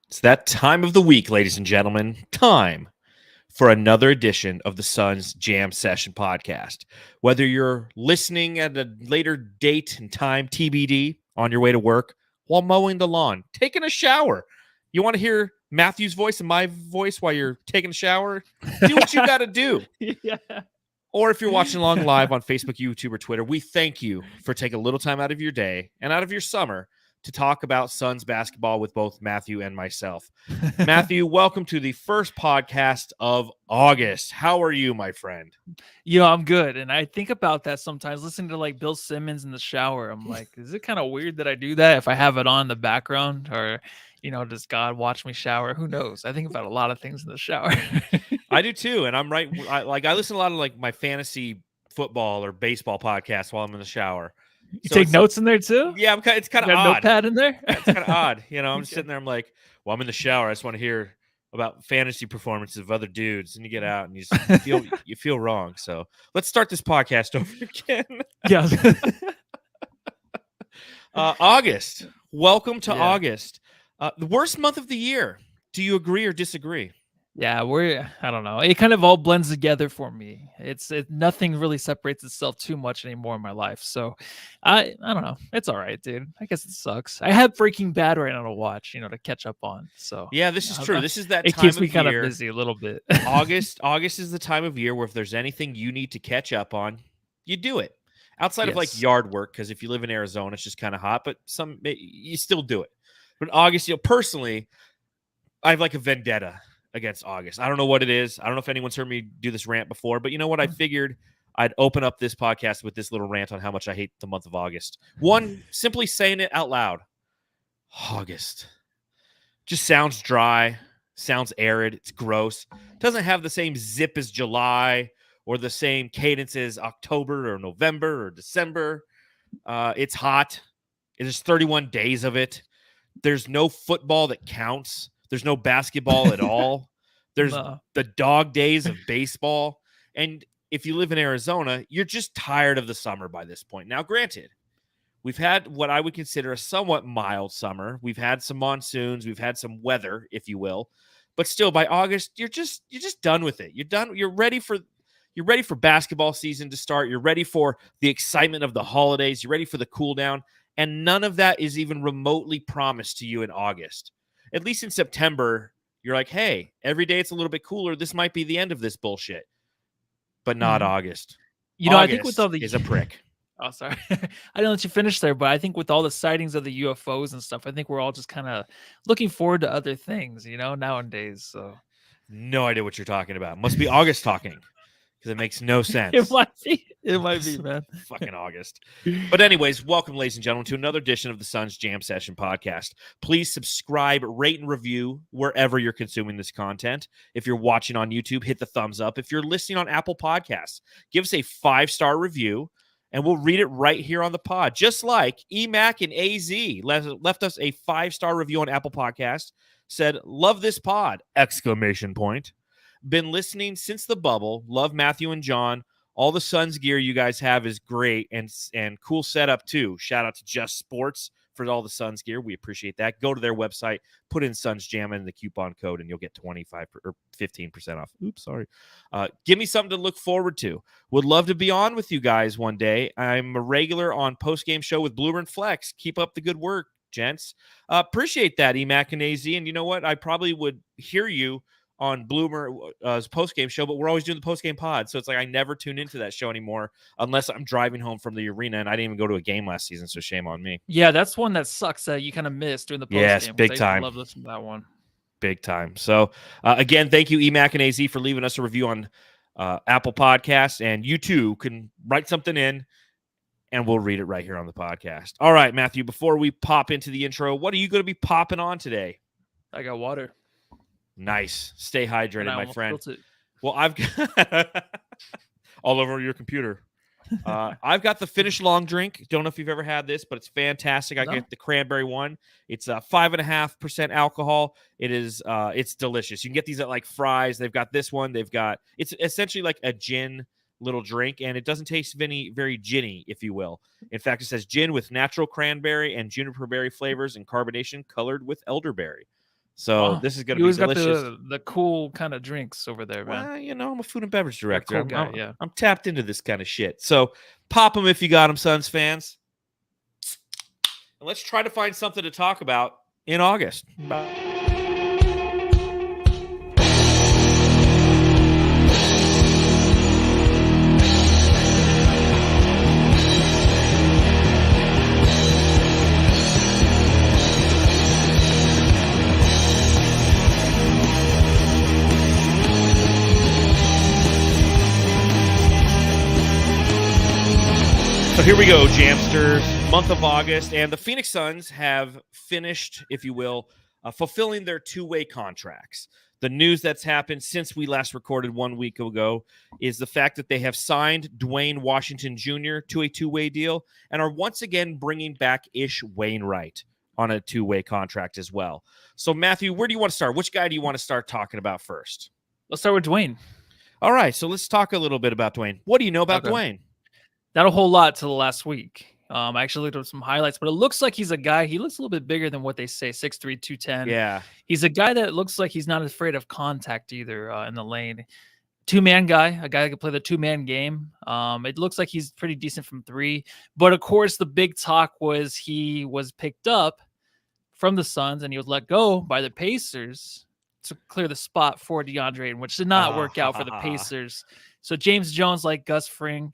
It's that time of the week, ladies and gentlemen. Time for another edition of the Suns Jam Session podcast. Whether you're listening at a later date and time, TBD, on your way to work, while mowing the lawn, taking a shower. You want to hear Matthew's voice and my voice while you're taking a shower? Do what you got to do. Yeah. Or if you're watching along live on Facebook, YouTube, or Twitter, we thank you for taking a little time out of your day and out of your summer to talk about Suns basketball with both Matthew and myself. Matthew, welcome to the first podcast of August. How are you, my friend? I'm good. And I think about that sometimes, listening to like Bill Simmons in the shower. I'm like, is it kind of weird that I do that if I have it on in the background, or, does God watch me shower? Who knows? I think about a lot of things in the shower. I do too. And I'm right. I listen to a lot of like my fantasy football or baseball podcasts while I'm in the shower. You take notes in there too? Yeah, it's kind of got odd. A notepad in there? It's kind of odd. I'm sitting there. I'm like, well, I'm in the shower. I just want to hear about fantasy performances of other dudes, and you get out and you feel wrong. So let's start this podcast over again. Yeah. August. Welcome to August. The worst month of the year. Do you agree or disagree? Yeah, I don't know. It kind of all blends together for me. Nothing really separates itself too much anymore in my life. So I don't know. It's all right, dude. I guess it sucks. I have Breaking Bad right now to watch, to catch up on. So yeah, this is true. This is that it time keeps of me kind year. of busy a little bit. August is the time of year where if there's anything you need to catch up on, you do it. Outside of like yard work, because if you live in Arizona, it's just kind of hot, but you still do it. But August, personally, I have like a vendetta against August. I don't know what it is. I don't know if anyone's heard me do this rant before, but you know what? I figured I'd open up this podcast with this little rant on how much I hate the month of August. One, simply saying it out loud. August. Just sounds dry, sounds arid, it's gross. Doesn't have the same zip as July or the same cadence as October or November or December. It's hot. There's 31 days of it. There's no football that counts. There's no basketball at all. There's the dog days of baseball. And if you live in Arizona, you're just tired of the summer by this point. Now, granted, we've had what I would consider a somewhat mild summer. We've had some monsoons. We've had some weather, if you will. But still, by August, you're just done with it. You're done. You're ready for basketball season to start. You're ready for the excitement of the holidays. You're ready for the cool down. And none of that is even remotely promised to you in August. At least in September, you're like, hey, every day it's a little bit cooler. This might be the end of this bullshit. But not August. August I think with all the is a prick. Oh, sorry. I didn't let you finish there, but I think with all the sightings of the UFOs and stuff, I think we're all just kind of looking forward to other things, nowadays. So no idea what you're talking about. Must be August talking. Because it makes no sense. It might be, man. Fucking August. But anyways, welcome, ladies and gentlemen, to another edition of the Suns Jam Session podcast. Please subscribe, rate, and review wherever you're consuming this content. If you're watching on YouTube, hit the thumbs up. If you're listening on Apple Podcasts, give us a 5-star review, and we'll read it right here on the pod. Just like EMAC and AZ left us a 5-star review on Apple Podcasts, said, "Love this pod!" ! Been listening since the bubble. Love Matthew and John. All the Suns gear you guys have is great and cool setup too. Shout out to Just Sports for all the Suns gear. We appreciate that. Go to their website, put in Suns Jam in the coupon code, and you'll get 25 or 15% off. Oops, sorry. Give me something to look forward to. Would love to be on with you guys one day. I'm a regular on Postgame Show with Bloomer and Flex. Keep up the good work, gents. Appreciate that, EMAC and AZ. And you know what? I probably would hear you on Bloomer's post-game show, but we're always doing the post-game pod, so it's like I never tune into that show anymore unless I'm driving home from the arena, and I didn't even go to a game last season, so shame on me. Yeah, that's one that sucks that you kind of missed during the post-game. Yes, big time. I love listening to that one. Big time. So, again, thank you, EMAC and AZ, for leaving us a review on Apple Podcasts, and you too can write something in, and we'll read it right here on the podcast. All right, Matthew, before we pop into the intro, what are you going to be popping on today? I got water. Nice. Stay hydrated, my friend. Well, I've got all over your computer. I've got the Finish Long drink. Don't know if you've ever had this, but it's fantastic. I get the cranberry one. It's 5.5% alcohol. It's delicious. You can get these at like Fry's. They've got this one. It's essentially like a gin little drink, and it doesn't taste very ginny, if you will. In fact, it says gin with natural cranberry and juniper berry flavors and carbonation, colored with elderberry. So this is going to You be always got delicious. the cool kind of drinks over there, man. Well, I'm a food and beverage director. Cool guy, yeah. I'm tapped into this kind of shit. So pop them if you got them, Suns fans. And let's try to find something to talk about in August. So here we go, Jamsters. Month of August, and the Phoenix Suns have finished, if you will, fulfilling their two-way contracts. The news that's happened since we last recorded 1 week ago is the fact that they have signed Duane Washington Jr. to a two-way deal and are once again bringing back Ish Wainright on a two-way contract as well. So, Matthew, where do you want to start? Which guy do you want to start talking about first? Let's start with Duane. All right, so let's talk a little bit about Duane. What do you know about Duane? Not a whole lot till the last week. I actually looked at some highlights, but it looks like he's a guy. He looks a little bit bigger than what they say, 6'3", 210. Yeah. He's a guy that looks like he's not afraid of contact either in the lane. Two-man guy, a guy that can play the two-man game. It looks like he's pretty decent from three. But, of course, the big talk was he was picked up from the Suns and he was let go by the Pacers to clear the spot for DeAndre Ayton, which did not work out for the Pacers. So James Jones, like Gus Fring,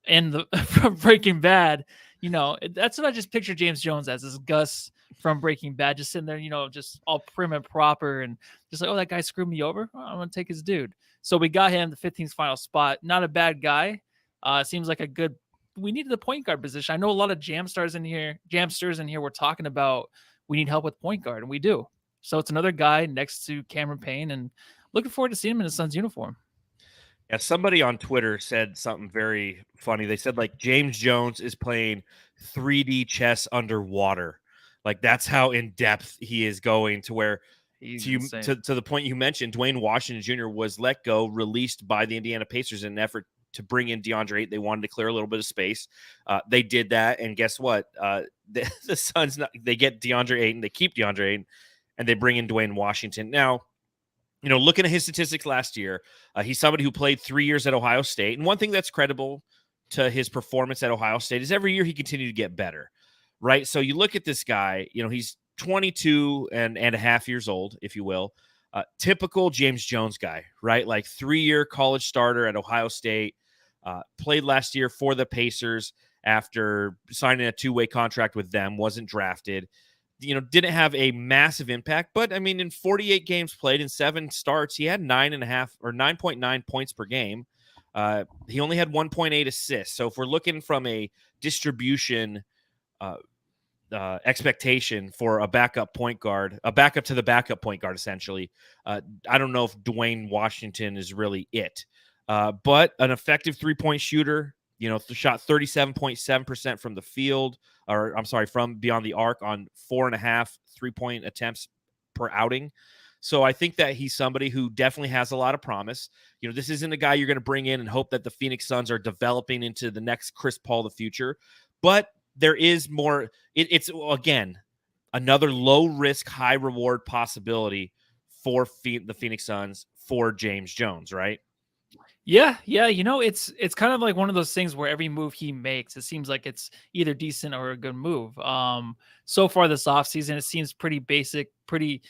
and from Breaking Bad, that's what I just picture James Jones as, is Gus from Breaking Bad, just sitting there, just all prim and proper and just like, oh, that guy screwed me over. I'm going to take his dude. So we got him the 15th final spot. Not a bad guy. Seems like we needed the point guard position. I know a lot of jamsters in here were talking about we need help with point guard, and we do. So it's another guy next to Cameron Payne, and looking forward to seeing him in his Suns uniform. Yeah, somebody on Twitter said something very funny. They said, like, James Jones is playing 3D chess underwater. Like, that's how in-depth he is going, to where, to the point you mentioned, Duane Washington Jr. was let go, released by the Indiana Pacers in an effort to bring in DeAndre Ayton. They wanted to clear a little bit of space. They did that, and guess what? The Suns, they get DeAndre Ayton, they keep DeAndre Ayton, and they bring in Duane Washington. Now, looking at his statistics last year, he's somebody who played 3 years at Ohio State. And one thing that's credible to his performance at Ohio State is every year he continued to get better, right? So you look at this guy, he's 22 and a half years old, if you will. Typical James Jones guy, right? Like 3-year college starter at Ohio State, played last year for the Pacers after signing a two-way contract with them, wasn't drafted. Didn't have a massive impact, but I mean, in 48 games played in 7 starts, he had 9.9 points per game. He only had 1.8 assists. So if we're looking from a distribution expectation for a backup point guard, a backup to the backup point guard, essentially, I don't know if Duane Washington is really it. But an effective 3-point shooter, shot 37.7% from the field, from beyond the arc on 4.5 3-point attempts per outing. So I think that he's somebody who definitely has a lot of promise. This isn't a guy you're going to bring in and hope that the Phoenix Suns are developing into the next Chris Paul of the future. But there is more. It's, again, another low-risk, high-reward possibility for the Phoenix Suns for James Jones, right? Yeah. It's kind of like one of those things where every move he makes, it seems like it's either decent or a good move. So far this offseason, it seems pretty basic, a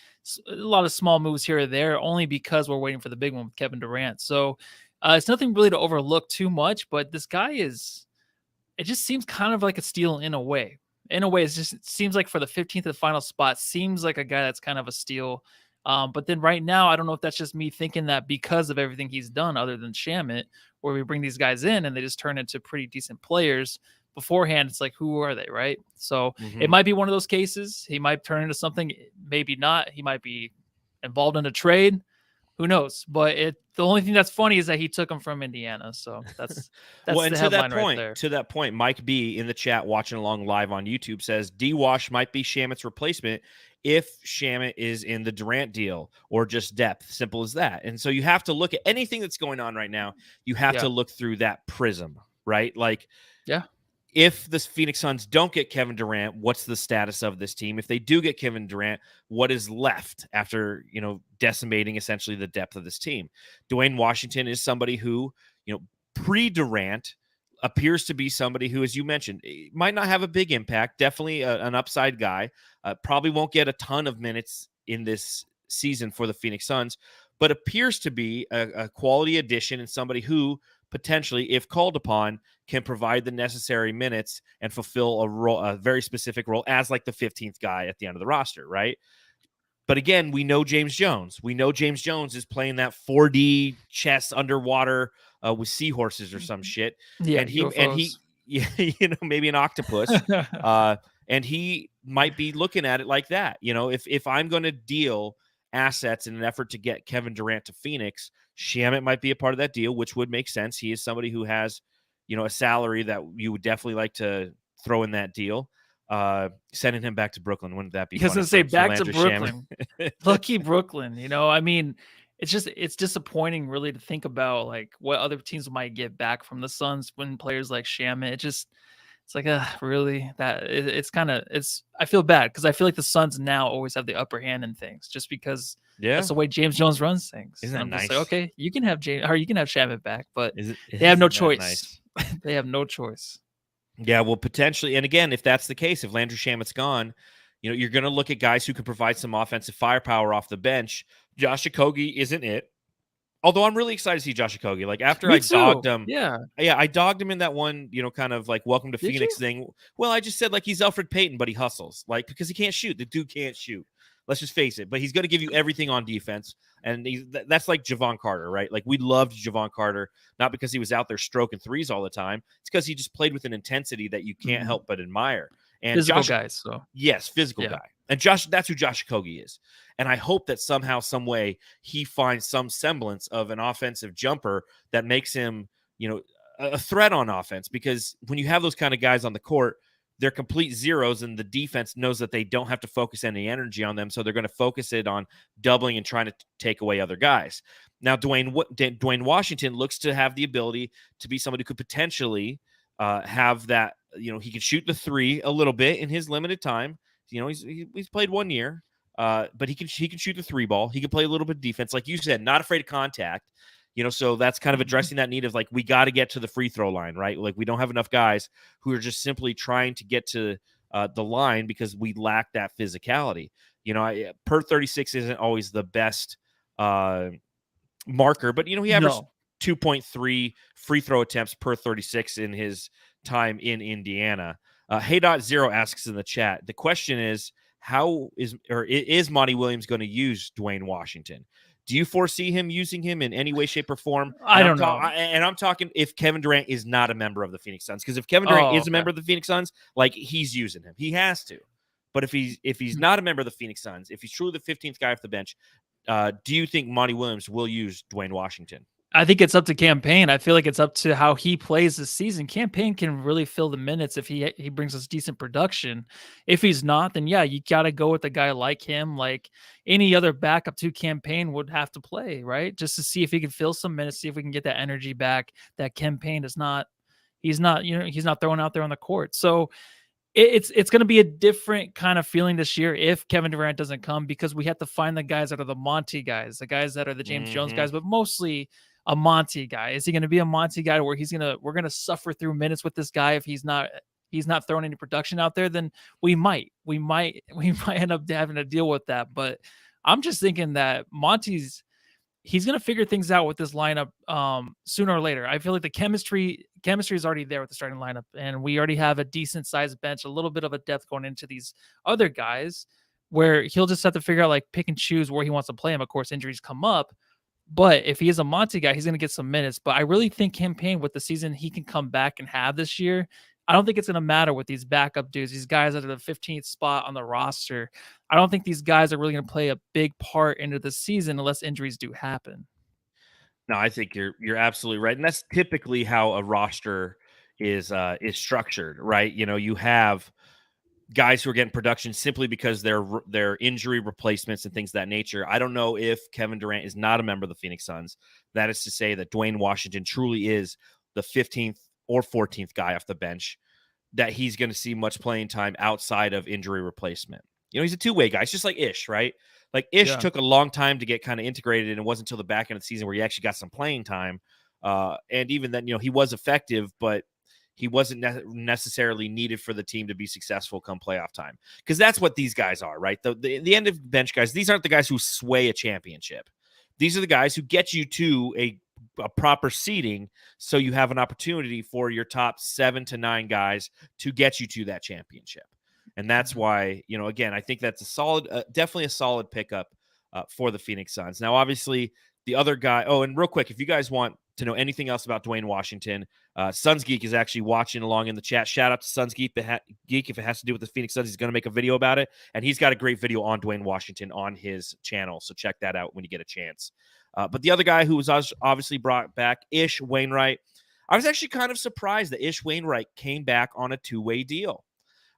lot of small moves here or there, only because we're waiting for the big one with Kevin Durant. So it's nothing really to overlook too much, but this guy it just seems kind of like a steal in a way. It seems like for the 15th and final spot, seems like a guy that's kind of a steal. But then right now, I don't know if that's just me thinking that because of everything he's done other than Shamet, where we bring these guys in and they just turn into pretty decent players. Beforehand, it's like, who are they, right? So It might be one of those cases. He might turn into something, maybe not. He might be involved in a trade. Who knows? But the only thing that's funny is that he took him from Indiana. So that's well, the headline right there. To that point, Mike B in the chat watching along live on YouTube says D-Wash might be Shamet's replacement if Shamet is in the Durant deal or just depth. Simple as that. And so you have to look at anything that's going on right now. You have to look through that prism, right? Like, if the Phoenix Suns don't get Kevin Durant, what's the status of this team? If they do get Kevin Durant, what is left after, decimating essentially the depth of this team? Duane Washington is somebody who, pre-Durant appears to be somebody who, as you mentioned, might not have a big impact, definitely an upside guy, probably won't get a ton of minutes in this season for the Phoenix Suns, but appears to be a quality addition and somebody who potentially, if called upon, can provide the necessary minutes and fulfill a very specific role as like the 15th guy at the end of the roster, right? But again, we know James Jones. We know James Jones is playing that 4D chess underwater with seahorses or some shit. Yeah, and he, maybe an octopus. And he might be looking at it like that. If I'm going to deal assets in an effort to get Kevin Durant to Phoenix, Shamet might be a part of that deal, which would make sense. He is somebody who has, a salary that you would definitely like to throw in that deal. Sending him back to Brooklyn, wouldn't that be because funny? Say back to Brooklyn. Lucky Brooklyn. I mean, it's disappointing really to think about like what other teams might get back from the Suns when players like Shamet. It's like, really, that it's I feel bad because I feel like the Suns now always have the upper hand in things just because that's the way James Jones runs things. Isn't that nice? Just like, okay, you can have Shamet back, but they have no choice. Nice? They have no choice. Yeah, well, potentially. And again, if that's the case, if Landry Shamet's gone, you're going to look at guys who can provide some offensive firepower off the bench. Josh Okogie isn't it. Although I'm really excited to see Josh Okogie. Like after I dogged him. Yeah, I dogged him in that one, kind of like welcome to Phoenix thing. Well, I just said like he's Elfrid Payton, but he hustles. Like because he can't shoot. The dude can't shoot. Let's just face it. But he's going to give you everything on defense. And that's like Javon Carter, right? Like we loved Javon Carter, not because he was out there stroking threes all the time. It's because he just played with an intensity that you can't help but admire. And physical guys. So yes, physical guy. And that's who Josh Okogie is. And I hope that somehow, some way, he finds some semblance of an offensive jumper that makes him, a threat on offense. Because when you have those kind of guys on the court, they're complete zeros, and the defense knows that they don't have to focus any energy on them, so they're going to focus it on doubling and trying to take away other guys. Now, Duane Washington looks to have the ability to be somebody who could potentially have that, he can shoot the three a little bit in his limited time. He's played 1 year, but he can shoot the three ball. He can play a little bit of defense, like you said, not afraid of contact. So that's kind of addressing that need of like, we got to get to the free throw line, right? Like we don't have enough guys who are just simply trying to get to the line because we lack that physicality. Per 36 isn't always the best marker, but he averaged 2.3 free throw attempts per 36 in his time in Indiana. Hey.0 asks in the chat, the question is, is Monty Williams going to use Duane Washington? Do you foresee him using him in any way, shape, or form? I don't know. And I'm talking if Kevin Durant is not a member of the Phoenix Suns. Because if Kevin Durant is a member of the Phoenix Suns, like he's using him. He has to. But if he's not a member of the Phoenix Suns, if he's truly the 15th guy off the bench, do you think Monty Williams will use Duane Washington? I think it's up to Campaign. I feel like it's up to how he plays this season. Campaign can really fill the minutes if he brings us decent production. If he's not, then yeah, you got to go with a guy like him. Like any other backup to Campaign would have to play, right? Just to see if he can fill some minutes, see if we can get that energy back that Campaign is not. He's not throwing out there on the court. So it's going to be a different kind of feeling this year if Kevin Durant doesn't come, because we have to find the guys that are the Monty guys, the guys that are the James Jones guys, but mostly a Monty guy. Is he going to be a Monty guy where we're going to suffer through minutes with this guy if he's not throwing any production out there? Then we might end up having to deal with that. But I'm just thinking that he's going to figure things out with this lineup sooner or later. I feel like the chemistry is already there with the starting lineup, and we already have a decent sized bench, a little bit of a depth going into these other guys, where he'll just have to figure out, like, pick and choose where he wants to play him. Of course, injuries come up, but if he is a Monty guy, he's going to get some minutes. But I really think Campaign, with the season he can come back and have this year, I don't think it's going to matter with these backup dudes, these guys that are the 15th spot on the roster. I don't think these guys are really going to play a big part into the season unless injuries do happen. No, I think you're absolutely right. And that's typically how a roster is structured, right? You have guys who are getting production simply because they're injury replacements and things of that nature. I don't know if Kevin Durant is not a member of the Phoenix Suns. That is to say that Duane Washington truly is the 15th or 14th guy off the bench. that he's going to see much playing time outside of injury replacement. He's a two-way guy. It's just like Ish, right? Like Ish took a long time to get kind of integrated, and it wasn't until the back end of the season where he actually got some playing time. And even then, he was effective, but he wasn't necessarily needed for the team to be successful come playoff time. Because that's what these guys are, right? The end of bench guys, these aren't the guys who sway a championship. These are the guys who get you to a proper seeding, so you have an opportunity for your top 7 to 9 guys to get you to that championship. And that's why, again, I think that's a solid, definitely a solid pickup for the Phoenix Suns. Now, obviously, the other guy. Oh, and real quick, if you guys want to know anything else about Duane Washington, Suns Geek is actually watching along in the chat. Shout out to Suns Geek. If it has to do with the Phoenix Suns, he's going to make a video about it. And he's got a great video on Duane Washington on his channel. So check that out when you get a chance. But the other guy who was obviously brought back, Ish Wainright. I was actually kind of surprised that Ish Wainright came back on a 2-way deal.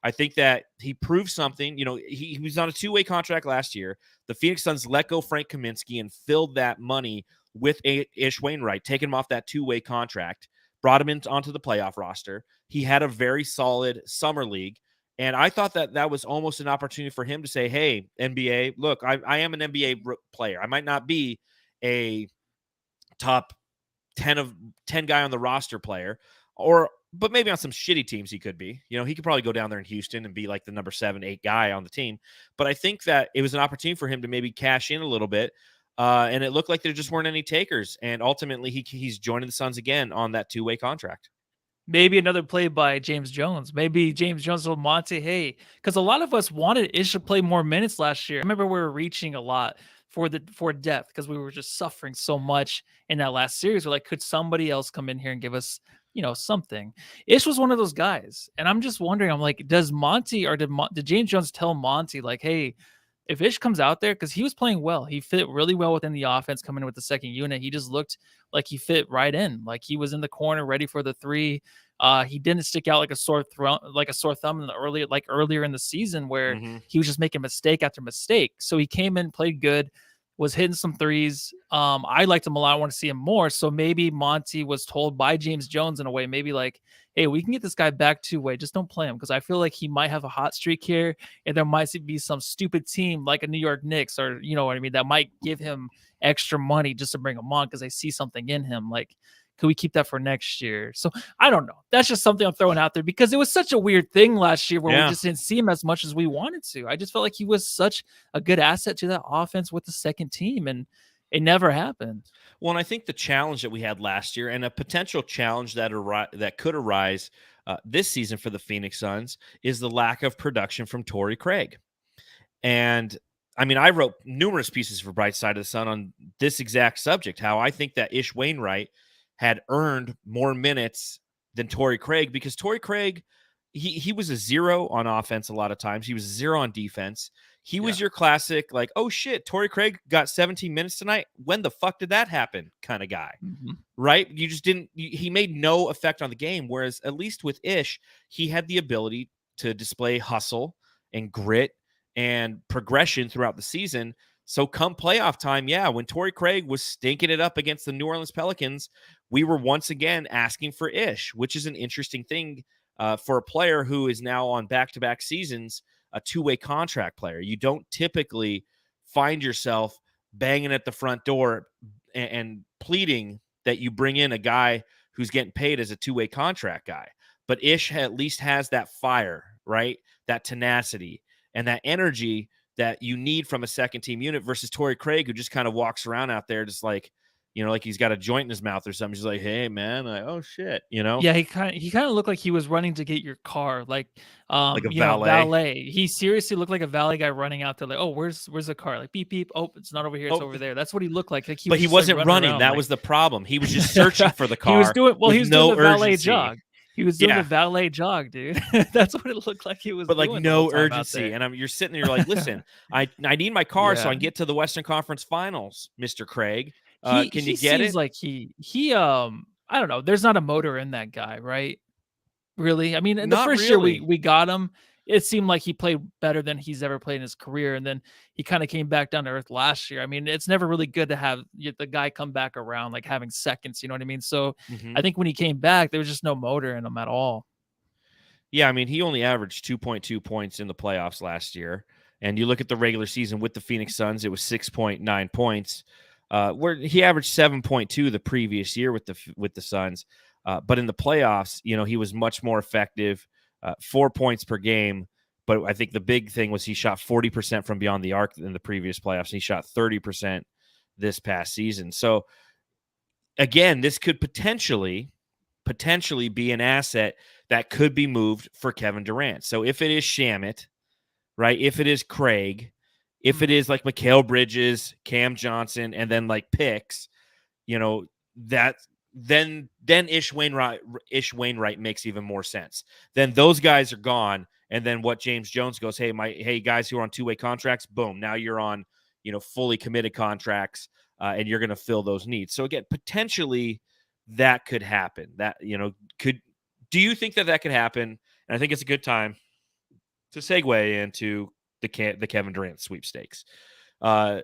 I think that he proved something. He was on a 2-way contract last year. The Phoenix Suns let go Frank Kaminsky and filled that money with Ish Wainright, taking him off that 2-way contract, brought him onto the playoff roster. He had a very solid summer league, and I thought that was almost an opportunity for him to say, hey, NBA, look, I am an NBA player. I might not be a top 10 guy on the roster player, but maybe on some shitty teams he could be. He could probably go down there in Houston and be like the number 7, 8 guy on the team. But I think that it was an opportunity for him to maybe cash in a little bit. And it looked like there just weren't any takers. And ultimately, he's joining the Suns again on that 2-way contract. Maybe another play by James Jones. Maybe James Jones told Monty, hey, because a lot of us wanted Ish to play more minutes last year. I remember we were reaching a lot for depth because we were just suffering so much in that last series. We're like, could somebody else come in here and give us, something? Ish was one of those guys. And I'm just wondering, I'm like, does Monty or did James Jones tell Monty, like, hey, if Ish comes out there, because he was playing well, he fit really well within the offense coming in with the second unit. He just looked like he fit right in, like he was in the corner ready for the 3. He didn't stick out like a sore thumb in the earlier in the season where he was just making mistake after mistake. So he came in, played good, was hitting some 3s. I liked him a lot. I want to see him more. So maybe Monty was told by James Jones in a way, maybe like, hey, we can get this guy back 2-way. Just don't play him, because I feel like he might have a hot streak here, and there might be some stupid team like a New York Knicks or, you know what I mean, that might give him extra money just to bring him on because they see something in him. Like, could we keep that for next year? So I don't know. That's just something I'm throwing out there because it was such a weird thing last year where we just didn't see him as much as we wanted to. I just felt like he was such a good asset to that offense with the second team, and it never happened. Well, and I think the challenge that we had last year and a potential challenge that could arise this season for the Phoenix Suns is the lack of production from Torrey Craig. And I mean, I wrote numerous pieces for Bright Side of the Sun on this exact subject, how I think that Ish Wainright had earned more minutes than Torrey Craig, because Torrey Craig, he was a 0 on offense a lot of times. He was a 0 on defense. He was your classic, like, oh shit, Torrey Craig got 17 minutes tonight. When the fuck did that happen? Kind of guy, right? You just didn't, he made no effect on the game. Whereas at least with Ish, he had the ability to display hustle and grit and progression throughout the season. So come playoff time, when Torrey Craig was stinking it up against the New Orleans Pelicans, we were once again asking for Ish, which is an interesting thing for a player who is now on back-to-back seasons, a 2-way contract player. You don't typically find yourself banging at the front door and pleading that you bring in a guy who's getting paid as a 2-way contract guy. But Ish at least has that fire, right? That tenacity and that energy that you need from a second team unit versus Torrey Craig, who just kind of walks around out there just like, like he's got a joint in his mouth or something. He's like, hey man, like, oh shit, Yeah, he kind of looked like he was running to get your car, like a valet. He seriously looked like a valet guy running out there, like, oh, where's the car? Like, beep beep. Oh, it's not over here. It's over there. That's what he looked like. But he wasn't running. That was the problem. He was just searching for the car. He was doing the valet jog. He was doing a valet jog, dude. That's what it looked like he was. But like doing no urgency, and you're sitting there, you're like, listen, I need my car so I can get to the Western Conference Finals, Mr. Craig. Can you get it? Like he I don't know. There's not a motor in that guy, right? Really? I mean, in the first year we got him, it seemed like he played better than he's ever played in his career, and then he kind of came back down to earth last year. I mean, it's never really good to have the guy come back around, like having seconds, you know what I mean? So I think when he came back, there was just no motor in him at all. Yeah, I mean, he only averaged 2.2 points in the playoffs last year. And you look at the regular season with the Phoenix Suns, it was 6.9 points. Where he averaged 7.2 the previous year with the Suns. But in the playoffs, he was much more effective, 4 points per game. But I think the big thing was he shot 40% from beyond the arc in the previous playoffs. He shot 30% this past season. So again, this could potentially be an asset that could be moved for Kevin Durant. So if it is Shamet, right? If it is Craig, if it is like Mikal Bridges, Cam Johnson, and then like picks, that then Ish Wainright makes even more sense. Then those guys are gone, and then what James Jones goes, hey guys who are on two-way contracts, boom, now you're on fully committed contracts, and you're going to fill those needs. So again, potentially that could happen. That do you think that could happen? And I think it's a good time to segue into the Kevin Durant sweepstakes. How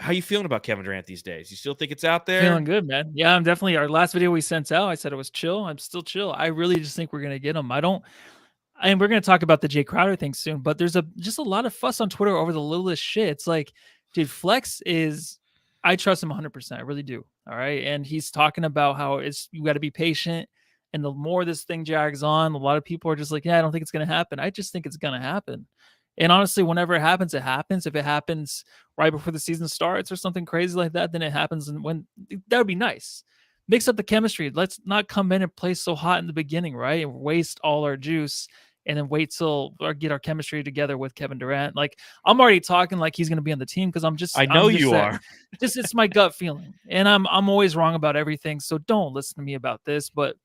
you feeling about Kevin Durant these days? You still think it's out there? Feeling good, man. Yeah, I'm definitely. Our last video we sent out, I said it was chill. I'm still chill. I really just think we're gonna get him. And we're gonna talk about the Jay Crowder thing soon. But there's just a lot of fuss on Twitter over the littlest shit. It's like, dude, Flex is. I trust him 100%. I really do. All right, and he's talking about how you got to be patient. And the more this thing drags on, a lot of people are just like, yeah, I don't think it's gonna happen. I just think it's gonna happen. And honestly, whenever it happens, it happens. If it happens right before the season starts or something crazy like that, then it happens. And that would be nice. Mix up the chemistry. Let's not come in and play so hot in the beginning, right? And waste all our juice and then wait till or get our chemistry together with Kevin Durant. Like I'm already talking like he's going to be on the team because I know you are. It's my gut feeling, and I'm always wrong about everything. So don't listen to me about this. But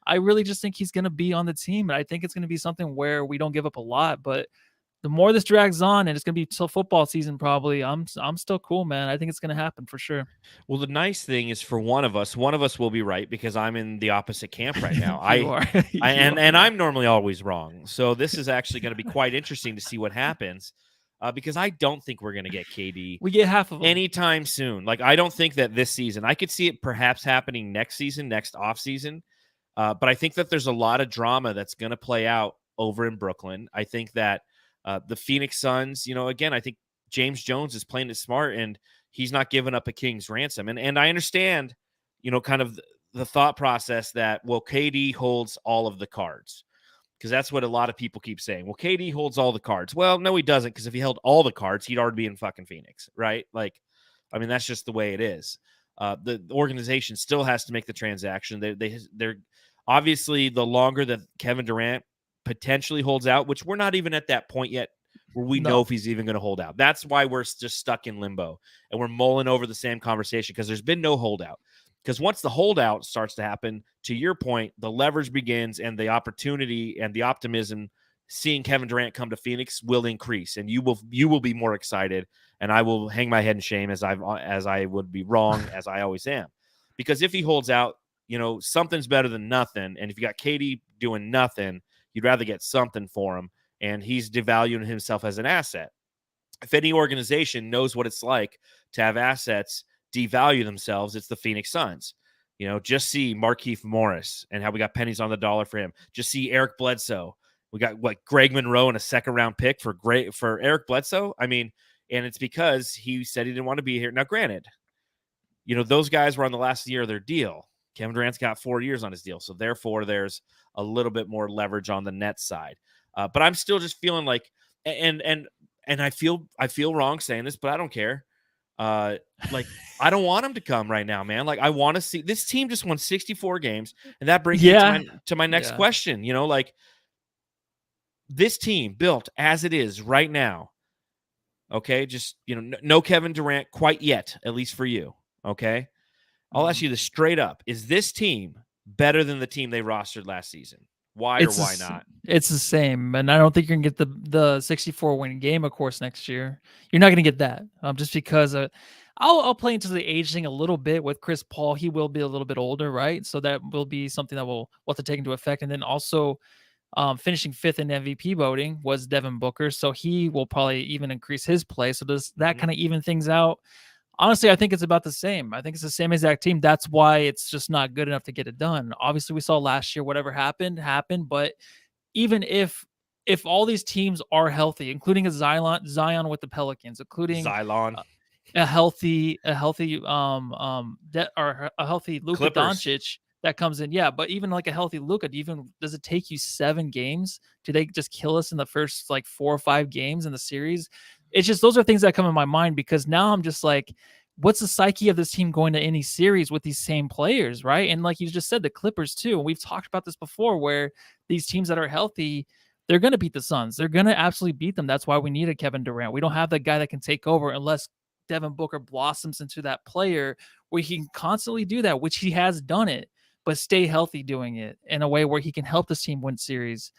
I really just think he's going to be on the team, and I think it's going to be something where we don't give up a lot, but the more this drags on, and it's going to be till football season probably, I'm still cool, man. I think it's going to happen for sure. Well, the nice thing is for one of us will be right because I'm in the opposite camp right now. And I'm normally always wrong. So this is actually going to be quite interesting to see what happens because I don't think we're going to get KD. We get half of them anytime soon. Like I don't think that this season. I could see it perhaps happening next season, next off season. But I think that there's a lot of drama that's going to play out over in Brooklyn. I think that the Phoenix Suns, again, I think James Jones is playing it smart and he's not giving up a king's ransom. And I understand, kind of the thought process that, well, KD holds all of the cards because that's what a lot of people keep saying. Well, KD holds all the cards. Well, no, he doesn't because if he held all the cards, he'd already be in fucking Phoenix, right? Like, I mean, that's just the way it is. The organization still has to make the transaction. They're obviously the longer that Kevin Durant potentially holds out, which we're not even at that point yet where we know if he's even going to hold out. That's why we're just stuck in limbo and we're mulling over the same conversation because there's been no holdout. Because once the holdout starts to happen, to your point, the leverage begins and the opportunity and the optimism seeing Kevin Durant come to Phoenix will increase and you will be more excited and I will hang my head in shame as I would be wrong as I always am. Because if he holds out, something's better than nothing. And if you got KD doing nothing, you'd rather get something for him, and he's devaluing himself as an asset. If any organization knows what it's like to have assets devalue themselves, it's the Phoenix Suns. Just see Markieff Morris and how we got pennies on the dollar for him. Just see Eric Bledsoe. We got Greg Monroe and a second-round pick for Eric Bledsoe. I mean, and it's because he said he didn't want to be here. Now, granted, those guys were on the last year of their deal. Kevin Durant's got 4 years on his deal, so therefore there's a little bit more leverage on the net side. But I'm still just feeling like, and I feel wrong saying this, but I don't care. Like I don't want him to come right now, man. Like I want to see this team just won 64 games, and that brings me to my next question. Like this team built as it is right now. Okay, just no Kevin Durant quite yet, at least for you. Okay. I'll ask you this straight up. Is this team better than the team they rostered last season? Why or why not? It's the same. And I don't think you're going to get the 64-win game, of course, next year. You're not going to get that just because I'll play into the age thing a little bit with Chris Paul. He will be a little bit older, right? So that will be something that we'll have to take into effect. And then also finishing 5th in MVP voting was Devin Booker. So he will probably even increase his play. So does that kind of even things out? Honestly, I think it's about the same. I think it's the same exact team. That's why it's just not good enough to get it done. Obviously, we saw last year, whatever happened, but even if all these teams are healthy, including a Zion with the Pelicans, including Xylon. a healthy or a healthy Luka Clippers. Doncic that comes in. Yeah, but even like a healthy Luka, does it take you 7 games? Do they just kill us in the first like 4 or 5 games in the series? It's just those are things that come in my mind because now I'm just like, what's the psyche of this team going to any series with these same players, right? And like you just said, the Clippers too. And we've talked about this before, where these teams that are healthy, they're going to beat the Suns. They're going to absolutely beat them. That's why we need a Kevin Durant. We don't have that guy that can take over unless Devin Booker blossoms into that player where he can constantly do that, which he has done it, but stay healthy doing it in a way where he can help this team win series.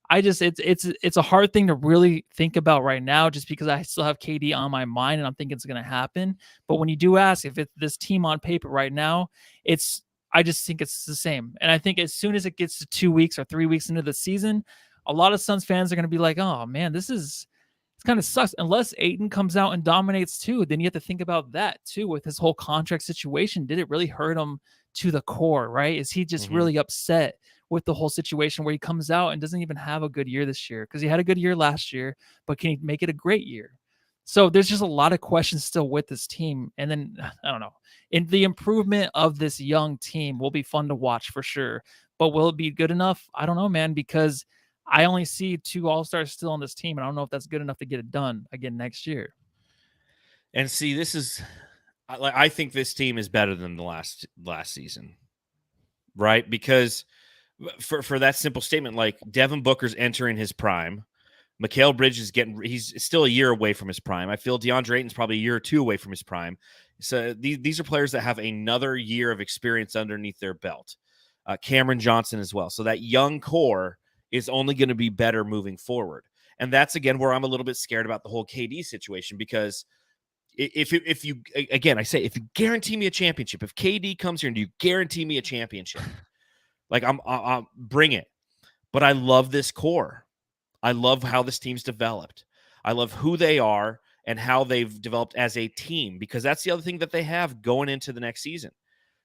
It's a hard thing to really think about right now just because I still have KD on my mind and I'm thinking it's going to happen. But when you do ask if it's this team on paper right now, I just think it's the same. And I think as soon as it gets to 2 weeks or 3 weeks into the season, a lot of Suns fans are going to be like, oh man, it kind of sucks. Unless Ayton comes out and dominates too, then you have to think about that too with his whole contract situation. Did it really hurt him to the core, right? Is he just really upset with the whole situation where he comes out and doesn't even have a good year this year? Because he had a good year last year, but can he make it a great year? So there's just a lot of questions still with this team. And then, I don't know, in the improvement of this young team will be fun to watch for sure. But will it be good enough? I don't know, man, because I only see 2 All-Stars still on this team, and I don't know if that's good enough to get it done again next year. And see, I think this team is better than the last season, right? Because for that simple statement, like Devin Booker's entering his prime. Mikal Bridges he's still a year away from his prime. I feel DeAndre Ayton's probably a year or 2 away from his prime. So these are players that have another year of experience underneath their belt. Cameron Johnson as well. So that young core is only going to be better moving forward. And that's, again, where I'm a little bit scared about the whole KD situation, because if you guarantee me a championship, if KD comes here and you guarantee me a championship, like I'll bring it. But I love this core. I love how this team's developed. I love who they are and how they've developed as a team, because that's the other thing that they have going into the next season.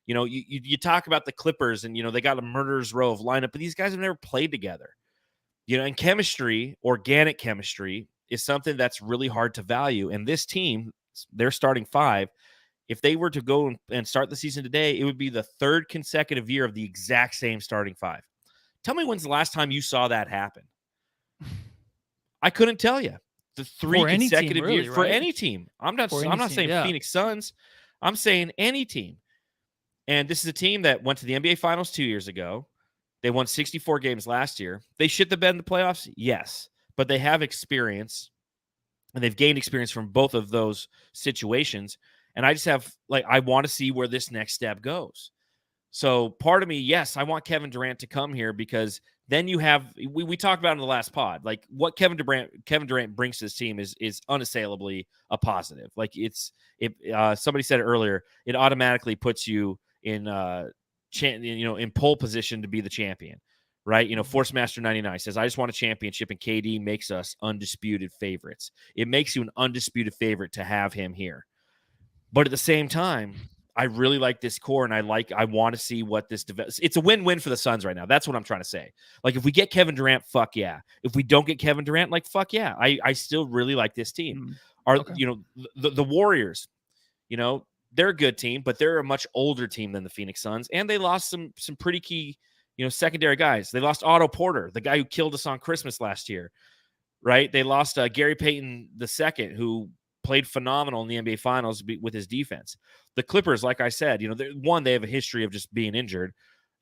You know, you talk about the Clippers and, they got a murderer's row of lineup, but these guys have never played together. And chemistry, organic chemistry, is something that's really hard to value. And this team, their starting 5, if they were to go and start the season today, it would be the 3rd consecutive year of the exact same starting 5. Tell me when's the last time you saw that happen? I couldn't tell you. The 3 consecutive years for any team. I'm not saying Phoenix Suns. I'm saying any team. And this is a team that went to the NBA Finals 2 years ago. They won 64 games last year. They shit the bed in the playoffs? Yes. But they have experience, and they've gained experience from both of those situations. And I just have, I want to see where this next step goes. So part of me, yes, I want Kevin Durant to come here, because then you have, we talked about in the last pod, like what Kevin Durant brings to this team is unassailably a positive. Like somebody said it earlier, it automatically puts you in in pole position to be the champion, right? Force Master 99 says, I just want a championship, and KD makes us undisputed favorites. It makes you an undisputed favorite to have him here. But at the same time, I really like this core, and I want to see what this develops. It's a win-win for the Suns right now. That's what I'm trying to say. Like, if we get Kevin Durant, fuck yeah. If we don't get Kevin Durant, like, fuck yeah. I still really like this team. Okay. The Warriors, they're a good team, but they're a much older team than the Phoenix Suns, and they lost some pretty key, secondary guys. They lost Otto Porter, the guy who killed us on Christmas last year, right? They lost Gary Payton II, who played phenomenal in the NBA Finals with his defense. The Clippers, like I said, they have a history of just being injured,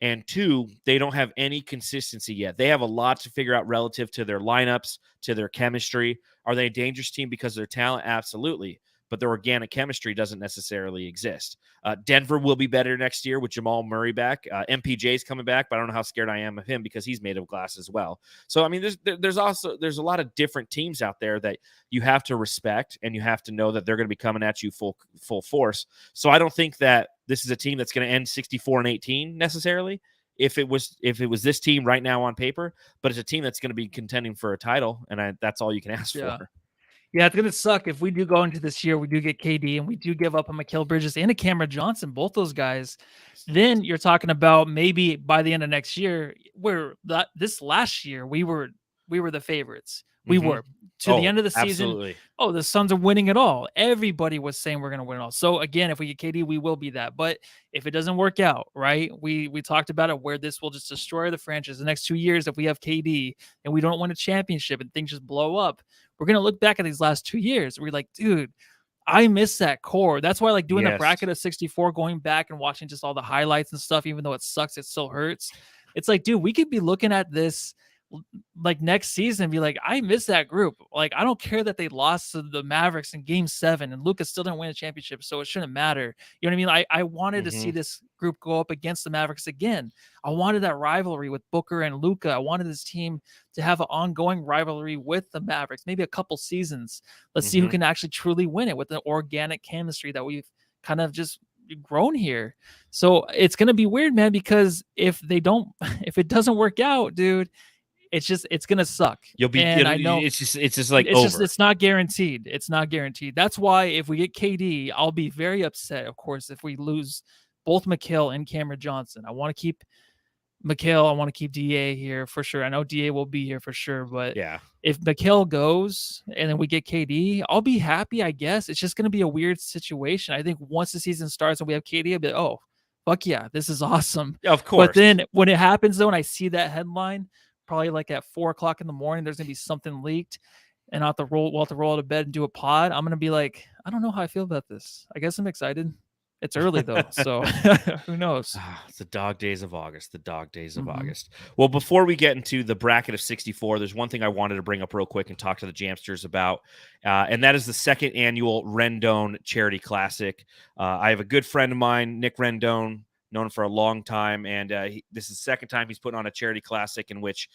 and 2, they don't have any consistency yet. They have a lot to figure out relative to their lineups, to their chemistry. Are they a dangerous team because of their talent? Absolutely. But their organic chemistry doesn't necessarily exist. Denver will be better next year with Jamal Murray back. MPJ's coming back, but I don't know how scared I am of him because he's made of glass as well. So, I mean, there's a lot of different teams out there that you have to respect, and you have to know that they're going to be coming at you full force. So I don't think that this is a team that's going to end 64-18 necessarily, if it was this team right now on paper, but it's a team that's going to be contending for a title, and that's all you can ask for. Yeah, it's gonna suck if we do go into this year. We do get KD and we do give up a Mikal Bridges and a Cameron Johnson, both those guys. Then you're talking about maybe by the end of next year, where this last year we were the favorites. We were to the end of the season. Absolutely. Oh, the Suns are winning it all. Everybody was saying we're going to win it all. So again, if we get KD, we will be that. But if it doesn't work out, right? We talked about it where this will just destroy the franchise the next 2 years if we have KD and we don't win a championship and things just blow up. We're going to look back at these last 2 years. We're like, dude, I miss that core. That's why I like doing the bracket of 64, going back and watching just all the highlights and stuff, even though it sucks, it still hurts. It's like, dude, we could be looking at this like next season and be like, I miss that group. Like, I don't care that they lost to the Mavericks in game 7 and Luka still didn't win a championship, so it shouldn't matter. You know what I mean? I wanted to see this group go up against the Mavericks again. I wanted that rivalry with Booker and Luka. I wanted this team to have an ongoing rivalry with the Mavericks, maybe a couple seasons. Let's see who can actually truly win it with the organic chemistry that we've kind of just grown here. So it's going to be weird, man, because if it doesn't work out, dude, it's gonna suck. I know it's just like over. It's not guaranteed. It's not guaranteed. That's why if we get KD, I'll be very upset, of course, if we lose both Mikal and Cameron Johnson. I want to keep Mikal. I want to keep DA here for sure. I know DA will be here for sure, but if Mikal goes and then we get KD, I'll be happy, I guess. It's just gonna be a weird situation. I think once the season starts and we have KD, I'll be like, oh, fuck yeah, this is awesome. Yeah, of course. But then when it happens though, and I see that headline, probably like at 4:00 in the morning, there's gonna be something leaked, and we'll have to roll out of bed and do a pod. I'm gonna be like, I don't know how I feel about this. I guess I'm excited. It's early though, so who knows? It's the dog days of August. August. Well, before we get into the bracket of 64, there's one thing I wanted to bring up real quick and talk to the Jamsters about, and that is the second annual Rendon Charity Classic. I have a good friend of mine, Nick Rendon, known for a long time, and this is the second time he's putting on a charity classic in which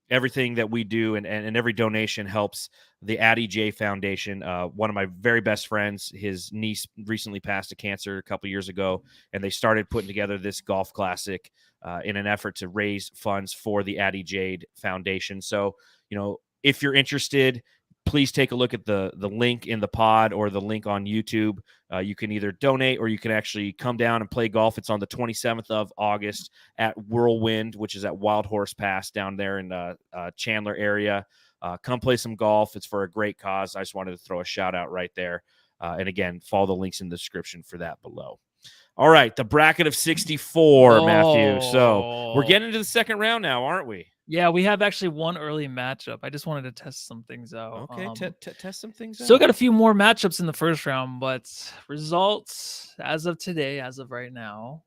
everything that we do and every donation helps the Addie J Foundation. One of my very best friends, his niece recently passed of cancer a couple years ago, and they started putting together this golf classic in an effort to raise funds for the Addie Jade Foundation. So, if you're interested, please take a look at the link in the pod or the link on YouTube. You can either donate or you can actually come down and play golf. It's on the 27th of August at Whirlwind, which is at Wild Horse Pass down there in Chandler area. Come play some golf. It's for a great cause. I just wanted to throw a shout out right there. And again, follow the links in the description for that below. All right, the bracket of 64, Matthew. So we're getting into the second round now, aren't we? Yeah, we have actually one early matchup. I just wanted to test some things out. Okay, test some things out. Still got a few more matchups in the first round, but results as of today, as of right now,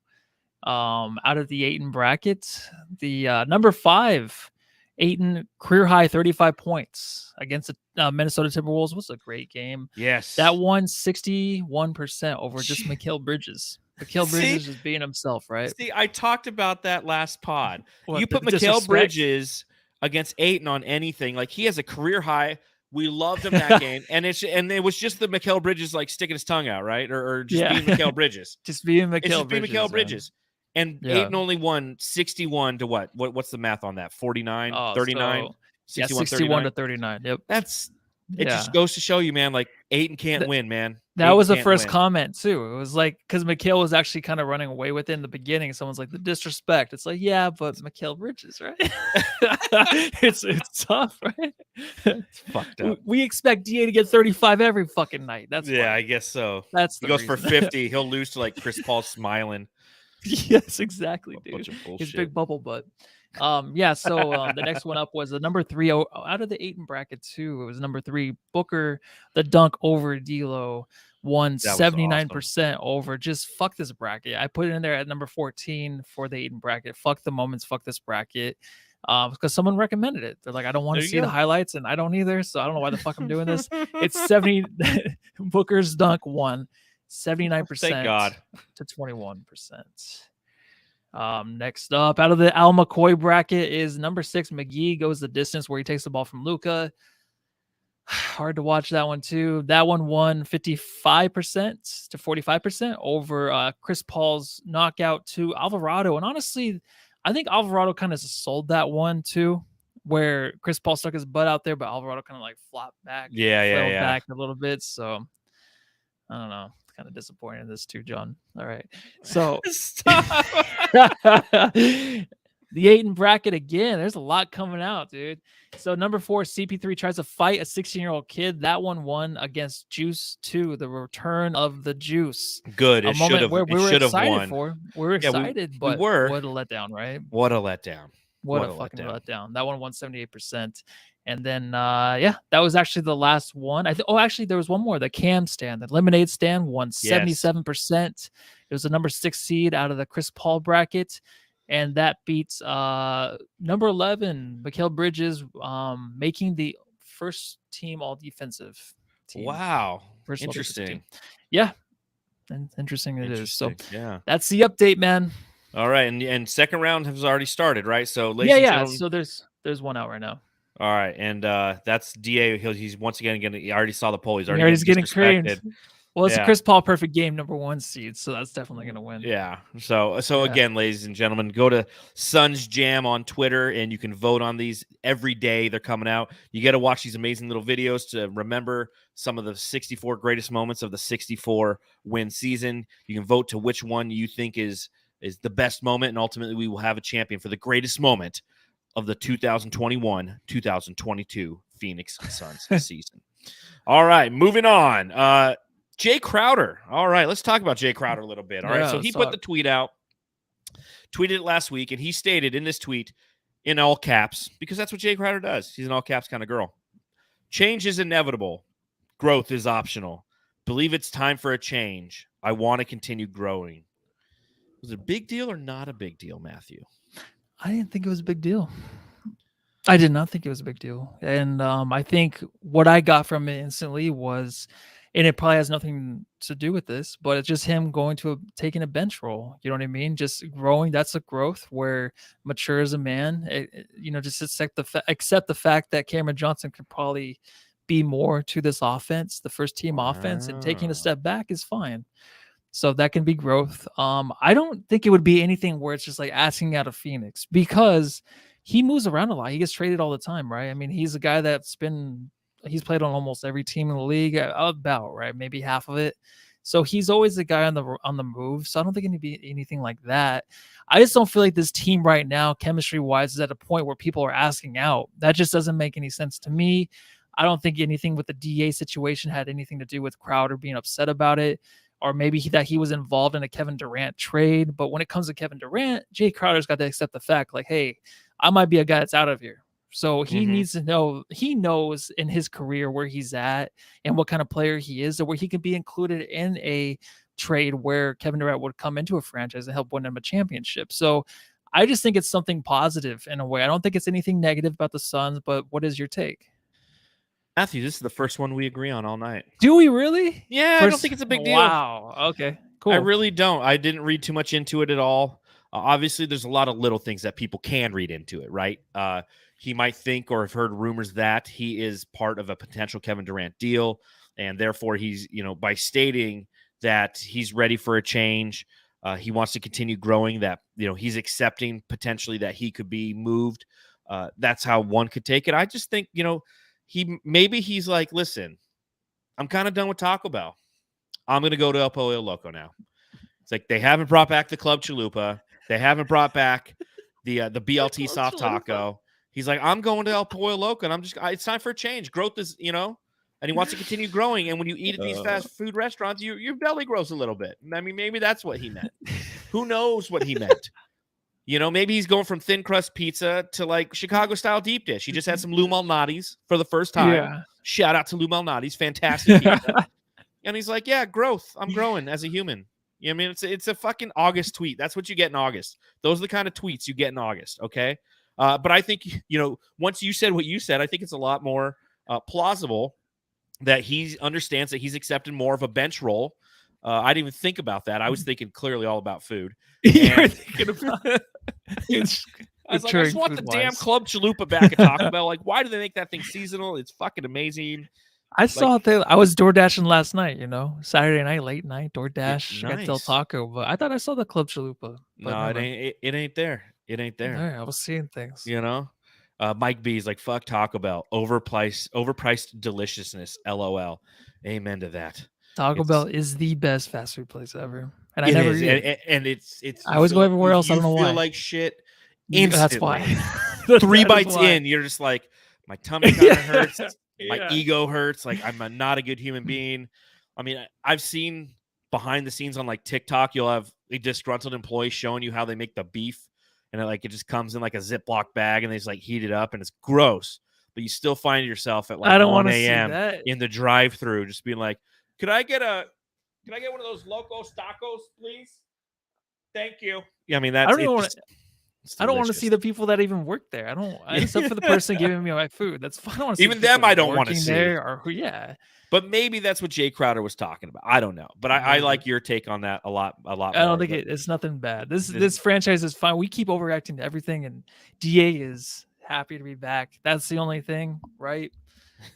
out of the Ayton bracket, the number 5, Ayton, career high 35 points against the Minnesota Timberwolves was a great game. Yes. That won 61% over just Mikal Bridges. Mikal Bridges is being himself, right? See, I talked about that last pod. You put Mikal Bridges against Ayton on anything, like he has a career high. We loved him that game, and it was just the Mikal Bridges like sticking his tongue out, right, or just being Mikal Bridges, just being Mikal Bridges. And Ayton only won 61 to what? What's the math on that? 49, 39, 61 to 39. Yep, it just goes to show you, man. Like Ayton can't win, man. That was the first comment too. It was like, because Mikal was actually kind of running away with it in the beginning. Someone's like, the disrespect. It's like, yeah, but Mikal Bridges, right? it's tough, right? It's fucked up. We expect DA to get 35 every fucking night. That's funny. I guess so. That's he goes for 50. He'll lose to like Chris Paul smiling. Yes, exactly, dude. His big bubble butt. So the next one up was the number 3 out of the Ayton bracket too. It was number 3, Booker, the dunk over D'Lo, won 79% over. Just fuck this bracket. I put it in there at number 14 for the Ayton bracket. Fuck the moments, fuck this bracket. Because someone recommended it. They're like, I don't want to see the highlights, and I don't either, so I don't know why the fuck I'm doing this. It's 70 Booker's dunk won 79% Thank God. to 21%. Next up, out of the Al McCoy bracket is number 6, McGee goes the distance, where he takes the ball from Luka. Hard to watch that one too. That one won 55% to 45% over Chris Paul's knockout to Alvarado. And honestly, I think Alvarado kind of sold that one too. where Chris Paul stuck his butt out there, but Alvarado kind of like flopped back, fell back a little bit. So I don't know. It's kind of disappointing in this too, John. All right. So Stop. the 8 bracket again. There's a lot coming out, dude. So number 4, CP3 tries to fight a 16-year-old kid. That one won against Juice 2, the return of the Juice. Good. A moment where we were excited won. for. We were excited, but we were. What a letdown, right? What a letdown. What a fucking letdown. That one won 78%. And then, that was actually the last one. Actually, there was one more. The Cam stand, the Lemonade stand won 77%. It was the number 6 seed out of the Chris Paul bracket. And that beats number 11, Mikal Bridges, making the first team all defensive team. Wow. Interesting. Yeah. And interesting it is. So yeah, that's the update, man. All right. And second round has already started, right? So ladies So there's one out right now. All right. And that's DA. He's once again I already saw the poll. He's already getting creamed. Well, it's a Chris Paul perfect game, number 1 seed, so that's definitely going to win. Yeah. So again, ladies and gentlemen, go to Suns Jam on Twitter, and you can vote on these every day. They're coming out. You got to watch these amazing little videos to remember some of the 64 greatest moments of the 64 win season. You can vote to which one you think is the best moment, and ultimately we will have a champion for the greatest moment of the 2021-2022 Phoenix Suns season. All right, moving on. Jay Crowder. All right, let's talk about Jay Crowder a little bit. All right, so he put the tweet out, tweeted it last week, and he stated in this tweet in all caps, because that's what Jay Crowder does. He's an all caps kind of girl. Change is inevitable. Growth is optional. Believe it's time for a change. I want to continue growing. Was it a big deal or not a big deal, Matthew? I didn't think it was a big deal. I did not think it was a big deal. And I think what I got from it instantly was, and it probably has nothing to do with this, but it's just him taking a bench role. You know what I mean? Just growing. That's a growth where mature as a man. Just accept the fact that Cameron Johnson could probably be more to this offense, the first team offense, and taking a step back is fine. So that can be growth. I don't think it would be anything where it's just like asking out of Phoenix, because he moves around a lot. He gets traded all the time, right? I mean, he's a guy he's played on almost every team in the league, about, right? Maybe half of it. So he's always the guy on the move. So I don't think it'd be anything like that. I just don't feel like this team right now, chemistry-wise, is at a point where people are asking out. That just doesn't make any sense to me. I don't think anything with the DA situation had anything to do with Crowder being upset about it, or maybe that he was involved in a Kevin Durant trade. But when it comes to Kevin Durant, Jay Crowder's got to accept the fact, like, hey, I might be a guy that's out of here. So he needs to know, he knows in his career where he's at and what kind of player he is, or where he can be included in a trade where Kevin Durant would come into a franchise and help win him a championship. So I just think it's something positive in a way. I don't think it's anything negative about the Suns, but what is your take? Matthew, this is the first one we agree on all night. Do we really? Yeah, I don't think it's a big deal. Wow. Okay, cool. I really don't. I didn't read too much into it at all. Obviously, there's a lot of little things that people can read into it, right? He might think or have heard rumors that he is part of a potential Kevin Durant deal, and therefore he's, by stating that he's ready for a change, he wants to continue growing, that, he's accepting potentially that he could be moved. That's how one could take it. I just think, he's like, listen, I'm kind of done with Taco Bell. I'm going to go to El Pollo Loco now. It's like they haven't brought back the Club Chalupa. They haven't brought back the BLT soft taco. He's like, I'm going to El Pollo Loco, and it's time for a change. Growth is, and he wants to continue growing. And when you eat at these fast food restaurants, your belly grows a little bit. I mean, maybe that's what he meant. Who knows what he meant? Maybe he's going from thin crust pizza to like Chicago style deep dish. He just had some Lou Malnati's for the first time. Yeah. Shout out to Lou Malnati's, fantastic pizza. And he's like, yeah, growth. I'm growing as a human. I mean, it's a fucking August tweet. That's what you get in August. Those are the kind of tweets you get in August, okay? But I think, once you said what you said, I think it's a lot more plausible that he understands that he's accepted more of a bench role. I didn't even think about that. I was thinking clearly all about food. You're thinking about I was like, I just want the damn Club Chalupa back at Taco Bell. Like, why do they make that thing seasonal? It's fucking amazing. I saw I was door dashing last night, Saturday night, late night, door dash. Nice. Got Del Taco, but I thought I saw the Club Chalupa. No, it ain't there. It ain't there. All right, I was seeing things. Mike B is like, fuck Taco Bell. Overpriced deliciousness. LOL. Amen to that. Taco Bell is the best fast food place ever, and I It never is, eat it. and it's I always go everywhere else. I don't know feel why. like shit That's instantly. why. 3 bites in, you're just like, my tummy kind of hurts. My Yeah. ego hurts. Like, I'm not a good human being. I mean, I've seen behind the scenes on like TikTok, you'll have a disgruntled employee showing you how they make the beef, and it just comes in like a Ziploc bag, and they just like heat it up, and it's gross. But you still find yourself at like I don't 1 want to see a.m. that. in the drive-through, just being like, Can I get one of those Locos Tacos, please? Thank you. Yeah, I mean, that's I don't even want to. I don't want to delicious. see the people that even work there. I don't, except for the person giving me my food. That's fine. I don't want to see even them. I don't want to see there or who. Yeah, but maybe that's what Jay Crowder was talking about. I don't know, but I like your take on that a lot. I don't think it's nothing bad. This franchise is fine. We keep overreacting to everything, and DA is happy to be back. That's the only thing, right?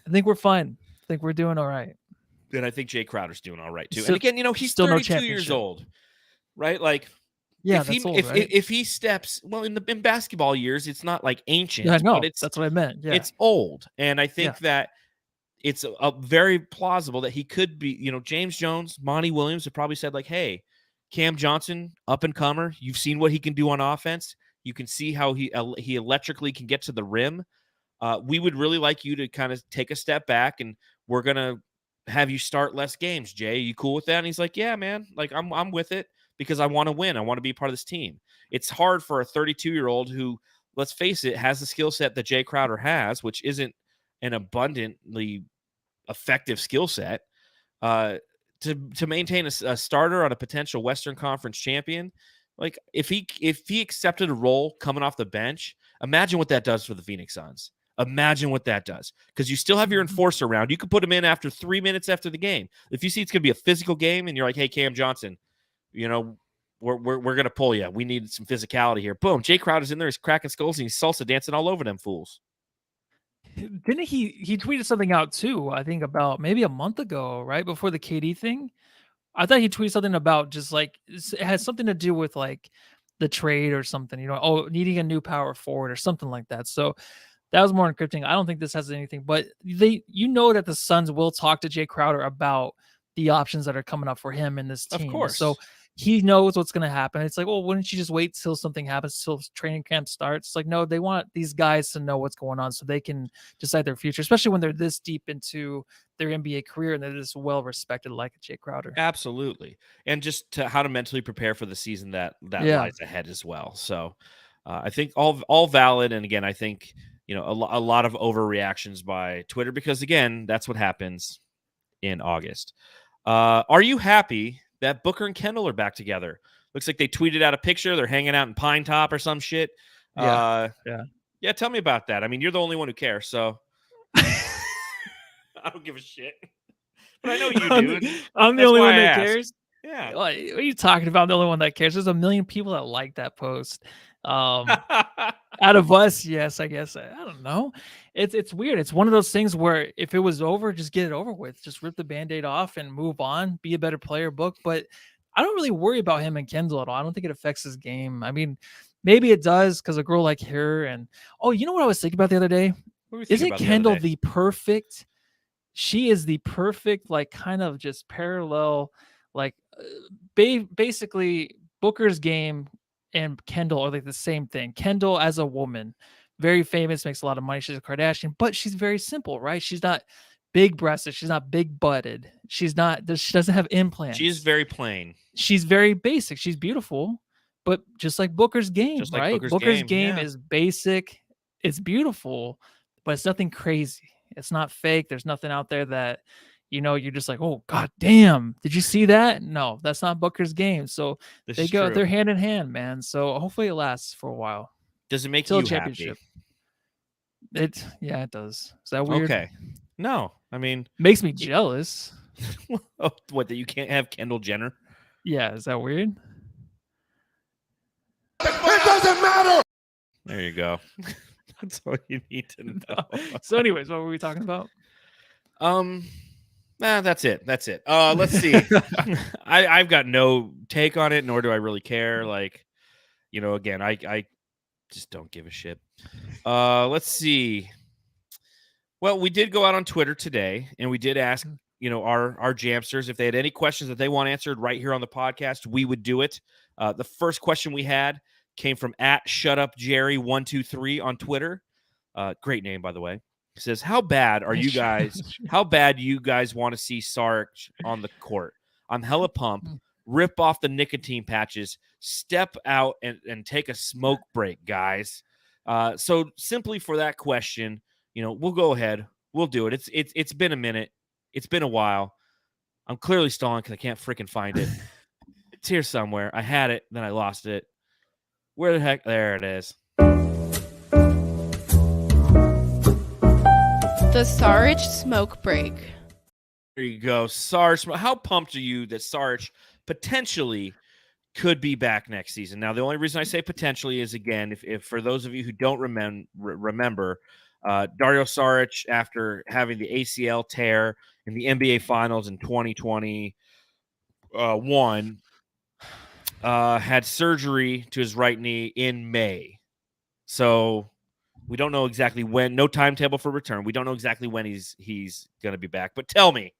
I think we're fine. I think we're doing all right. And I think Jay Crowder's doing all right too. And again, he's still 32 years old, right? Like, yeah, if he steps in basketball years, it's not like ancient. Yeah, no, but that's what I meant. Yeah, it's old, and I think that it's very plausible that he could be. James Jones, Monty Williams have probably said like, "Hey, Cam Johnson, up and comer. You've seen what he can do on offense. You can see how he electrically can get to the rim. We would really like you to kind of take a step back, and we're gonna have you start less games. Jay, you cool with that?" And he's like, "Yeah, man. Like, I'm with it because I want to win. I want to be a part of this team." It's hard for a 32-year-old who, let's face it, has the skill set that Jay Crowder has, which isn't an abundantly effective skill set, to maintain a starter on a potential Western Conference champion. Like, if he accepted a role coming off the bench, imagine what that does for the Phoenix Suns. Imagine what that does, because you still have your enforcer around. You could put him in after 3 minutes after the game. If you see it's going to be a physical game, and you're like, "Hey, Cam Johnson, we're going to pull you. We need some physicality here." Boom, Jay Crowder's in there. He's cracking skulls, and he's salsa dancing all over them fools. Didn't he tweeted something out too? I think about maybe a month ago, right before the KD thing. I thought he tweeted something about just like it has something to do with like the trade or something. Needing a new power forward or something like that. So that was more encrypting. I don't think this has anything, but that the Suns will talk to Jay Crowder about the options that are coming up for him in this team. Of course. So he knows what's going to happen. It's like, well, wouldn't you just wait till something happens, till training camp starts? It's like, no, they want these guys to know what's going on so they can decide their future, especially when they're this deep into their NBA career and they're this well respected like Jay Crowder. Absolutely. And just how to mentally prepare for the season that lies ahead as well. So I think all valid. And again, I think, a lot of overreactions by Twitter, because again, that's what happens in August. Are you happy that Booker and Kendall are back together? Looks like they tweeted out a picture. They're hanging out in Pine Top or some shit. Yeah. Tell me about that. I mean, you're the only one who cares, so I don't give a shit. But I know you do. I'm the only one that cares. Yeah. What are you talking about? The only one that cares? There's a million people that like that post. Out of us, yes, I guess. I don't know. It's weird. It's one of those things where if it was over, just get it over with. Just rip the Band-Aid off and move on. Be a better player, Book. But I don't really worry about him and Kendall at all. I don't think it affects his game. I mean, maybe it does because a girl like her. And you know what I was thinking about the other day? Isn't Kendall the perfect? She is the perfect, like, kind of just parallel, like, basically Booker's game and Kendall are like the same thing. Kendall, as a woman, very famous, makes a lot of money. She's a Kardashian, but she's very simple, right? She's not big breasted. She's not big butted. She doesn't have implants. She's very plain. She's very basic. She's beautiful, but just like Booker's game, right? Booker's game is basic. It's beautiful, but it's nothing crazy. It's not fake. There's nothing out there that, you're just like, oh, God damn. Did you see that? No, that's not Booker's game. So they're hand in hand, man. So hopefully it lasts for a while. Does it make you happy? It does. Is that weird? Okay. No, I mean, makes me jealous. What, that you can't have Kendall Jenner? Yeah, is that weird? It doesn't matter. There you go. That's all you need to know. So anyways, what were we talking about? That's it. Let's see. I've got no take on it, nor do I really care. Like, again, I just don't give a shit. Let's see. Well, we did go out on Twitter today, and we did ask, our Jamsters if they had any questions that they want answered right here on the podcast. We would do it. The first question we had came from @ShutUpJerry123 on Twitter. Great name, by the way. It says, how bad you guys want to see Sarge on the court? I'm hella pumped. Rip off the nicotine patches, step out and take a smoke break, guys. So simply for that question, we'll go ahead. We'll do it. It's been a minute. It's been a while. I'm clearly stalling because I can't freaking find it. It's here somewhere. I had it, then I lost it. Where the heck? There it is. The Sarge smoke break. There you go. Sarge. How pumped are you that Sarge potentially could be back next season? Now, the only reason I say potentially is, again, if for those of you who don't remember, Dario Saric, after having the ACL tear in the NBA Finals in 2021, had surgery to his right knee in May. So we don't know exactly when. No timetable for return. We don't know exactly when he's going to be back. But tell me,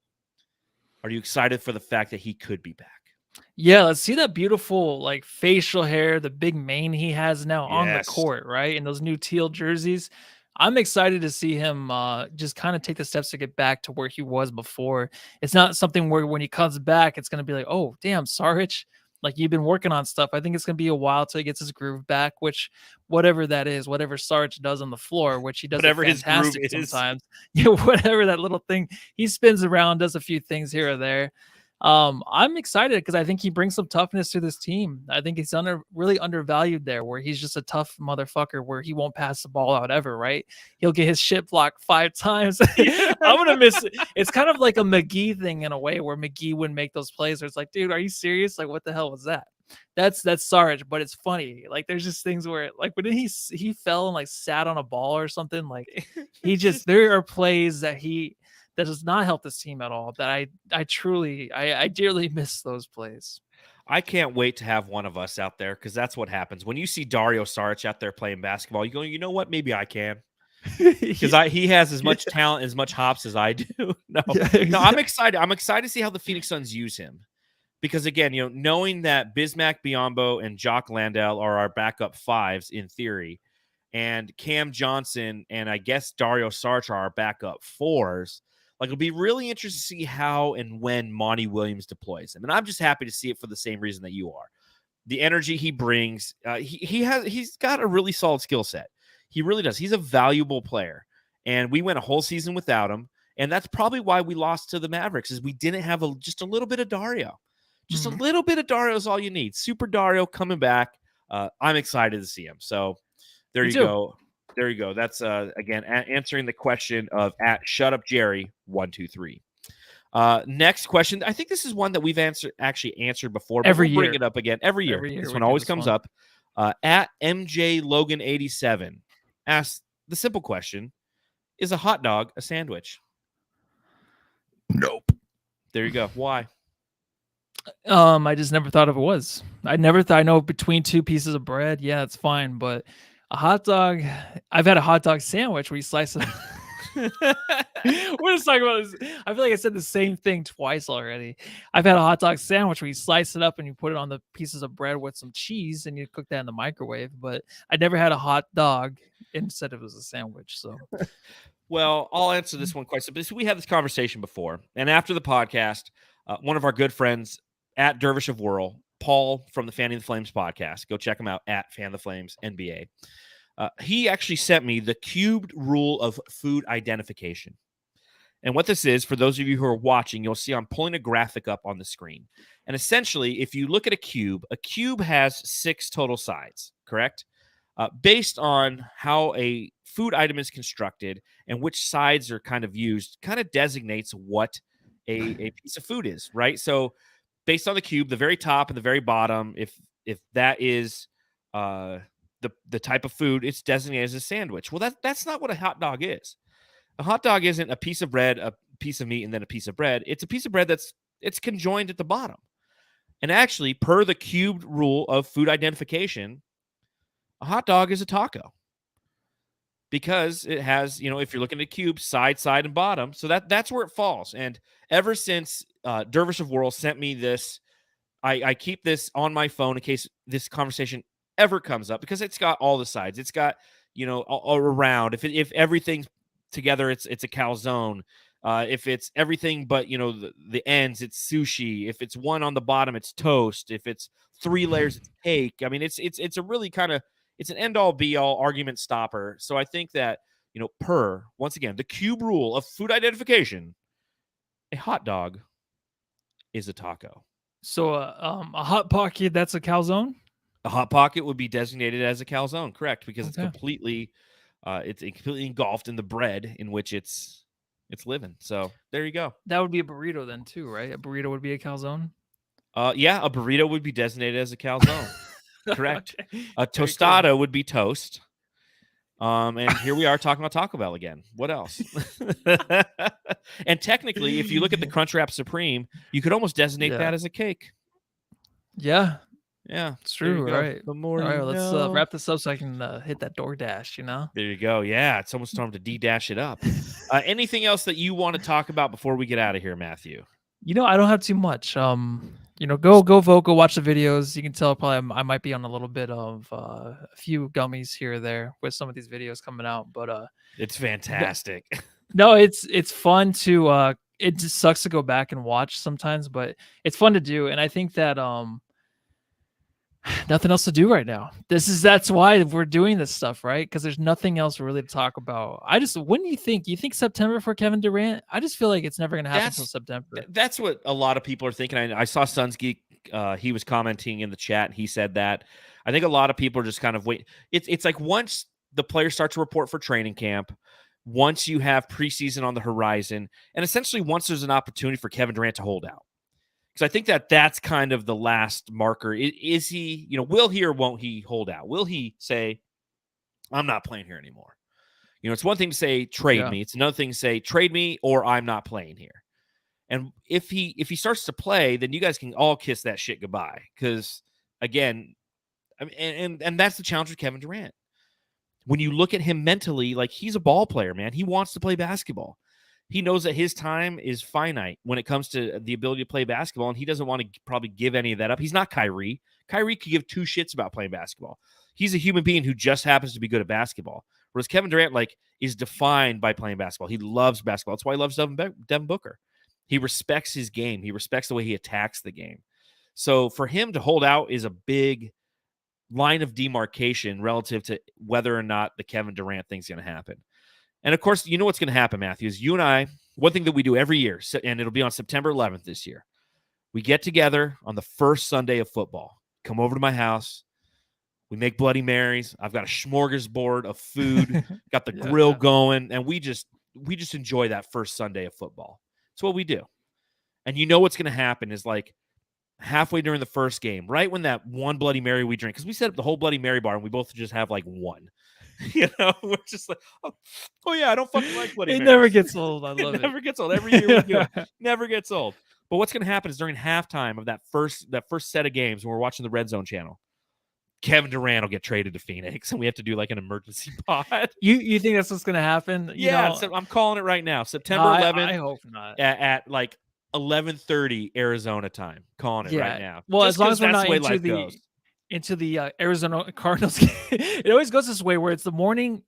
are you excited for the fact that he could be back? Yeah, let's see that beautiful facial hair, the big mane he has now on the court, right? And those new teal jerseys. I'm excited to see him just kind of take the steps to get back to where he was before. It's not something where when he comes back, it's going to be like, oh, damn, Saric, you've been working on stuff. I think it's going to be a while till he gets his groove back, which whatever that is, whatever Saric does on the floor, which he does whatever fantastic his groove sometimes. Yeah, whatever that little thing, he spins around, does a few things here or there. I'm excited because I think he brings some toughness to this team. I think he's really undervalued there, where he's just a tough motherfucker where he won't pass the ball out ever, right? He'll get his shit blocked 5 times. I'm gonna miss it. It's kind of like a McGee thing in a way, where McGee wouldn't make those plays where it's like, dude, are you serious? What the hell was that? That's Sarge, but it's funny. There's just things where when he fell and sat on a ball or something, there are plays that does not help this team at all. That I dearly miss those plays. I can't wait to have one of us out there, because that's what happens when you see Dario Saric out there playing basketball. You go, you know what? Maybe I can, because he has as much talent, as much hops as I do. No, I'm excited. I'm excited to see how the Phoenix Suns use him, because again, knowing that Bismack Biyombo and Jock Landale are our backup 5s in theory, and Cam Johnson and I guess Dario Saric are our backup 4s. It'll be really interesting to see how and when Monty Williams deploys him. And I'm just happy to see it for the same reason that you are. The energy he brings, he's got a really solid skill set. He really does. He's a valuable player. And we went a whole season without him. And that's probably why we lost to the Mavericks, is we didn't have just a little bit of Dario. Just a little bit of Dario is all you need. Super Dario coming back. I'm excited to see him. So there you go. There you go. That's, again, answering the question of @ShutUpJerry123. Next question. I think this is one that we've actually answered before, but every year. Bring it up again. Every year. This one always comes up. @MJLogan87 asks the simple question, is a hot dog a sandwich? Nope. There you go. Why? I just never thought of it was. I never thought. I know between 2 pieces of bread, yeah, it's fine, but a hot dog, I've had a hot dog sandwich where you slice it. We're just talking about this. I feel like I said the same thing twice already. I've had a hot dog sandwich where you slice it up and you put it on the pieces of bread with some cheese and you cook that in the microwave. But I never had a hot dog and said it was a sandwich. So, well, I'll answer this one quite simply. So we had this conversation before, and after the podcast, one of our good friends @Dervish of Whirl, Paul from the Fanning the Flames podcast, go check him out @Fan the Flames NBA. He actually sent me the cubed rule of food identification. And what this is, for those of you who are watching, you'll see I'm pulling a graphic up on the screen. And essentially, if you look at a cube has 6 total sides, correct? Based on how a food item is constructed and which sides are kind of used, kind of designates what a piece of food is, right? So based on the cube, the very top and the very bottom, if that is the type of food, it's designated as a sandwich. Well, that's not what a hot dog is. A hot dog isn't a piece of bread, a piece of meat, and then a piece of bread. It's a piece of bread it's conjoined at the bottom. And actually, per the cubed rule of food identification, a hot dog is a taco. because it has, if you're looking at cubes, side, and bottom. So that's where it falls. And ever since Dervish of Whirl sent me this, I keep this on my phone in case this conversation ever comes up, because it's got all the sides. It's got, all around. If everything's together, it's a calzone. If it's everything but, the ends, it's sushi. If it's one on the bottom, it's toast. If it's 3 layers, it's cake. I mean, it's a really kind of, it's an end all be all argument stopper. So I think that, once again, the cube rule of food identification, a hot dog is a taco. So a hot pocket, that's a calzone? A hot pocket would be designated as a calzone, correct? Because it's completely engulfed in the bread in which it's living. So there you go. That would be a burrito then too, right? A burrito would be a calzone? Yeah, a burrito would be designated as a calzone. Correct. Okay. A tostada would be toast. And here we are talking about Taco Bell again. What else? And technically, if you look at the Crunchwrap Supreme, you could almost designate that as a cake. Yeah. Yeah, it's true, right? The more all right, let's wrap this up so I can hit that DoorDash, There you go. Yeah, it's almost time to D-dash it up. Anything else that you want to talk about before we get out of here, Matthew? I don't have too much. Go vote, go watch the videos. You can tell probably I might be on a little bit of a few gummies here or there with some of these videos coming out, but it's fantastic. No, it's fun to it just sucks to go back and watch sometimes, but it's fun to do. And I think that nothing else to do right now. That's why we're doing this stuff, right? Because there's nothing else really to talk about. When do you think September for Kevin Durant? I just feel like it's never going to happen until September. That's what a lot of people are thinking. I saw Suns Geek. He was commenting in the chat. And he said that. I think a lot of people are just kind of wait. It's like once the players start to report for training camp, once you have preseason on the horizon, and essentially once there's an opportunity for Kevin Durant to hold out. Because I think that's kind of the last marker. Is he, will he or won't he hold out? Will he say, I'm not playing here anymore? It's one thing to say, trade me. It's another thing to say, trade me or I'm not playing here. And if he starts to play, then you guys can all kiss that shit goodbye. Because, again, and that's the challenge with Kevin Durant. When you look at him mentally, like, he's a ball player, man. He wants to play basketball. He knows that his time is finite when it comes to the ability to play basketball, and he doesn't want to probably give any of that up. He's not Kyrie. Kyrie could give 2 shits about playing basketball. He's a human being who just happens to be good at basketball. Whereas Kevin Durant, is defined by playing basketball. He loves basketball. That's why he loves Devin Booker. He respects his game. He respects the way he attacks the game. So for him to hold out is a big line of demarcation relative to whether or not the Kevin Durant thing's going to happen. And, of course, you know what's going to happen, Matthew, is you and I, one thing that we do every year, and it'll be on September 11th this year, we get together on the first Sunday of football. Come over to my house. We make Bloody Marys. I've got a smorgasbord of food, got the grill going, and we just enjoy that first Sunday of football. That's what we do. And you know what's going to happen is, halfway during the first game, right when that one Bloody Mary we drink, because we set up the whole Bloody Mary bar, and we both just have, one. We're just like, oh yeah, I don't fucking like Bloody Mary. It never gets old. I love it. It never gets old. Every year we do it. Never gets old. But what's going to happen is during halftime of that first set of games when we're watching the Red Zone channel, Kevin Durant will get traded to Phoenix, and we have to do an emergency pod. You think that's what's going to happen? So I'm calling it right now. September 11th. I hope not. At 11:30 Arizona time. Calling it right now. Well, just as long as we're not into the Arizona Cardinals game. It always goes this way where it's the morning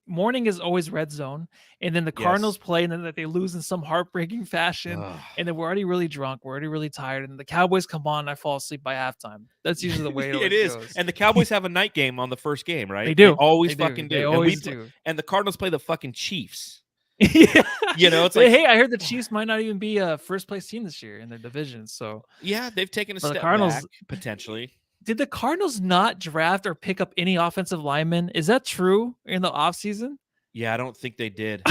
is always red zone, and then the Cardinals play, and then they lose in some heartbreaking fashion. And then we're already really drunk, we're already really tired, and the Cowboys come on and I fall asleep by halftime. That's usually the way it is goes. And the Cowboys have a night game on the first game, right? They do. They always fucking do. They always do. And the Cardinals play the fucking Chiefs. Yeah. It's hey, I heard the Chiefs might not even be a first place team this year in their division. So yeah, they've taken a step back potentially. Did the Cardinals not draft or pick up any offensive linemen? Is that true in the offseason? Yeah, I don't think they did.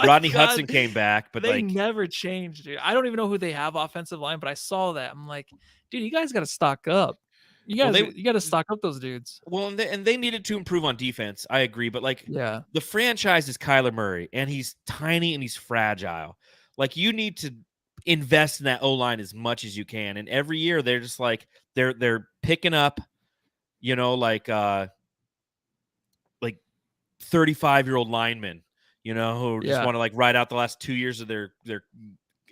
Rodney Hudson came back, but they never changed, dude. I don't even know who they have offensive line, but I saw that. I'm like, dude, you guys got to stock up. You got to stock up those dudes. Well, and they needed to improve on defense. I agree, but the franchise is Kyler Murray, and he's tiny and he's fragile. You need to invest in that O-line as much as you can, and every year they're just they're picking up, 35-year-old linemen, who just Yeah. want to like ride out the last 2 years of their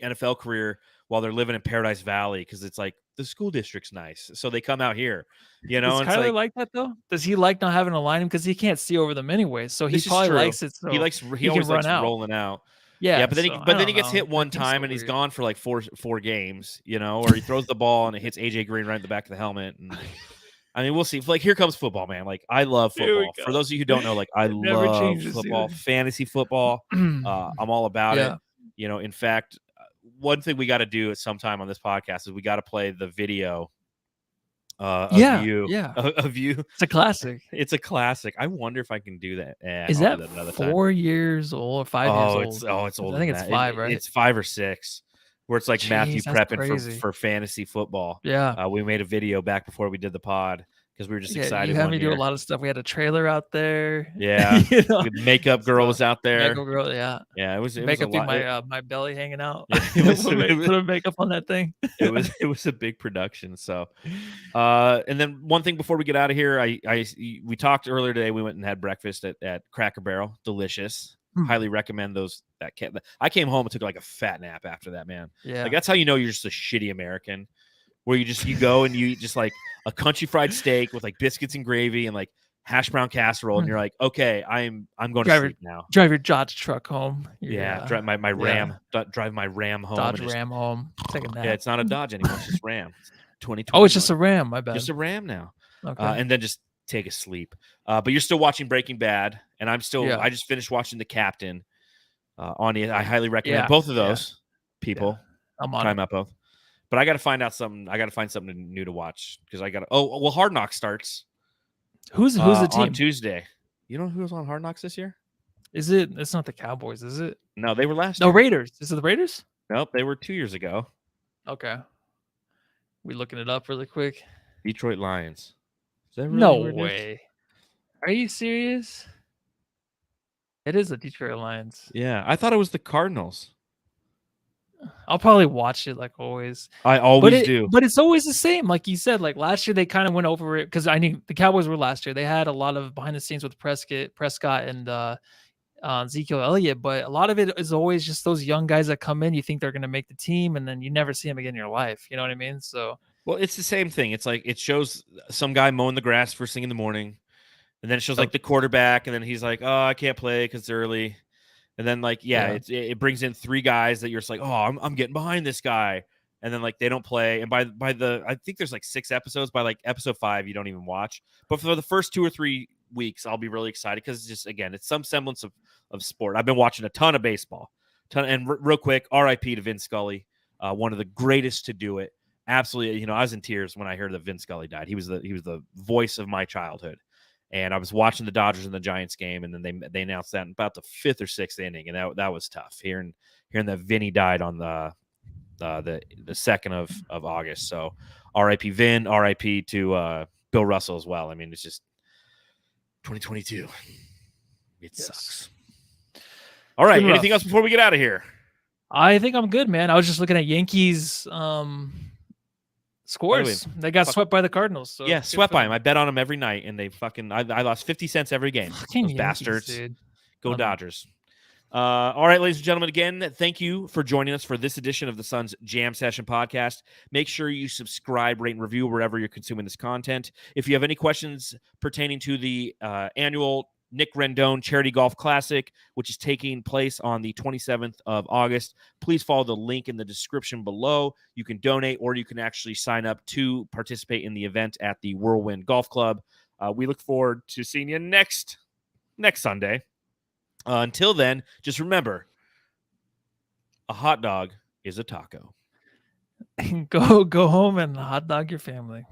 NFL career while they're living in Paradise Valley because it's like the school district's nice, so they come out here. Does And it's Kyler like that though? Does he like not having a line because he can't see over them anyway? So he this is probably true. likes it. So He can always likes run out. rolling out. Yeah, but then so I he gets don't hit know. one That seems time so and he's weird. gone for like four games, or he throws the ball and it hits AJ Green right in the back of the helmet. And I mean, we'll see. Like, here comes football, man. Like, I love Here we football. For go. those of you who don't know, like, I It never love changes, football, dude. fantasy football. I'm all about it. In fact, one thing we got to do at some time on this podcast is we got to play the video of you. It's a classic. It's a classic. I wonder if I can do that. Is I'll that do that another 4 years old or 5 years old? It's older. I think than it's that. 5, right? It's 5 or 6. Where it's like Matthew Jeez, that's prepping crazy. for fantasy football. Yeah. We made a video back before we did the pod because we were just excited. You had me do a lot of stuff. We had a trailer out there. Yeah. Makeup girl was out there. Makeup girl, yeah. Yeah, it was makeup a lot. my belly hanging out. Yeah, put a makeup on that thing. it was a big production. So, and then one thing before we get out of here, we talked earlier today. We went and had breakfast at Cracker Barrel. Delicious. Highly recommend those. I came home and took like a fat nap after that, man. Yeah, like that's how you know you're just a shitty American, where you go and you eat just like a country fried steak with like biscuits and gravy and like hash brown casserole, and you're like, okay, I'm going to sleep now. Drive your Dodge truck home. Drive my Ram. Drive my Ram home. Dodge Ram home. Take a nap. Yeah, it's not a Dodge anymore. It's just Ram. 2020. Oh, it's just a Ram. My bad. Just a Ram now. Okay. And then just take a sleep. But you're still watching Breaking Bad, and I'm still. Yeah. I just finished watching The Captain. On it, I highly recommend both of those people. I'm on. Try them out both. But I got to find out something. I got to find something new to watch because I got to. Oh, well, Hard Knocks starts. Who's the team on Tuesday? You know who was on Hard Knocks this year? Is it? It's not the Cowboys, is it? No, they were last year. No, Raiders. Is it the Raiders? Nope, they were 2 years ago. Okay. We looking it up really quick. Detroit Lions. Is that really no way. Are you serious? It is the Detroit Lions. Yeah, I thought it was the Cardinals. I'll probably watch it like always. I always do. But it's always the same. Like you said, like last year they kind of went over it because I knew the Cowboys were last year. They had a lot of behind the scenes with Prescott and Ezekiel Elliott, but a lot of it is always just those young guys that come in. You think they're going to make the team, and then you never see them again in your life. You know what I mean? So, well, it's the same thing. It's like it shows some guy mowing the grass first thing in the morning, and then it shows like the quarterback, and then he's like, "Oh, I can't play because it's early." And then like, it brings in 3 guys that you're just like, "Oh, I'm getting behind this guy," and then like they don't play. And by the I think there's like 6 episodes. By like episode 5, you don't even watch. But for the first 2 or 3 weeks, I'll be really excited because it's just it's some semblance of sport. I've been watching a ton of baseball, and real quick, R.I.P. to Vin Scully, one of the greatest to do it. Absolutely, I was in tears when I heard that Vin Scully died. He was the voice of my childhood. And I was watching the Dodgers and the Giants game, and then they announced that in about the 5th or 6th inning, and that was tough. Hearing that Vinny died on the 2nd of August. So R.I.P. Vin, R.I.P. to Bill Russell as well. I mean, it's just 2022. It sucks. All right. Anything else before we get out of here? I think I'm good, man. I was just looking at Yankees scores. They got swept by the Cardinals. So yeah, swept by them. I bet on them every night, and they I lost 50 cents every game. Fucking Those Yankees, bastards. Dude. Go Dodgers. All right, ladies and gentlemen, again, thank you for joining us for this edition of the Suns Jam Session podcast. Make sure you subscribe, rate, and review wherever you're consuming this content. If you have any questions pertaining to the annual Nick Rendon Charity Golf Classic, which is taking place on the 27th of August, please follow the link in the description below. You can donate, or you can actually sign up to participate in the event at the Whirlwind Golf Club. We look forward to seeing you next Sunday. Until then, just remember, a hot dog is a taco. Go home and hot dog your family.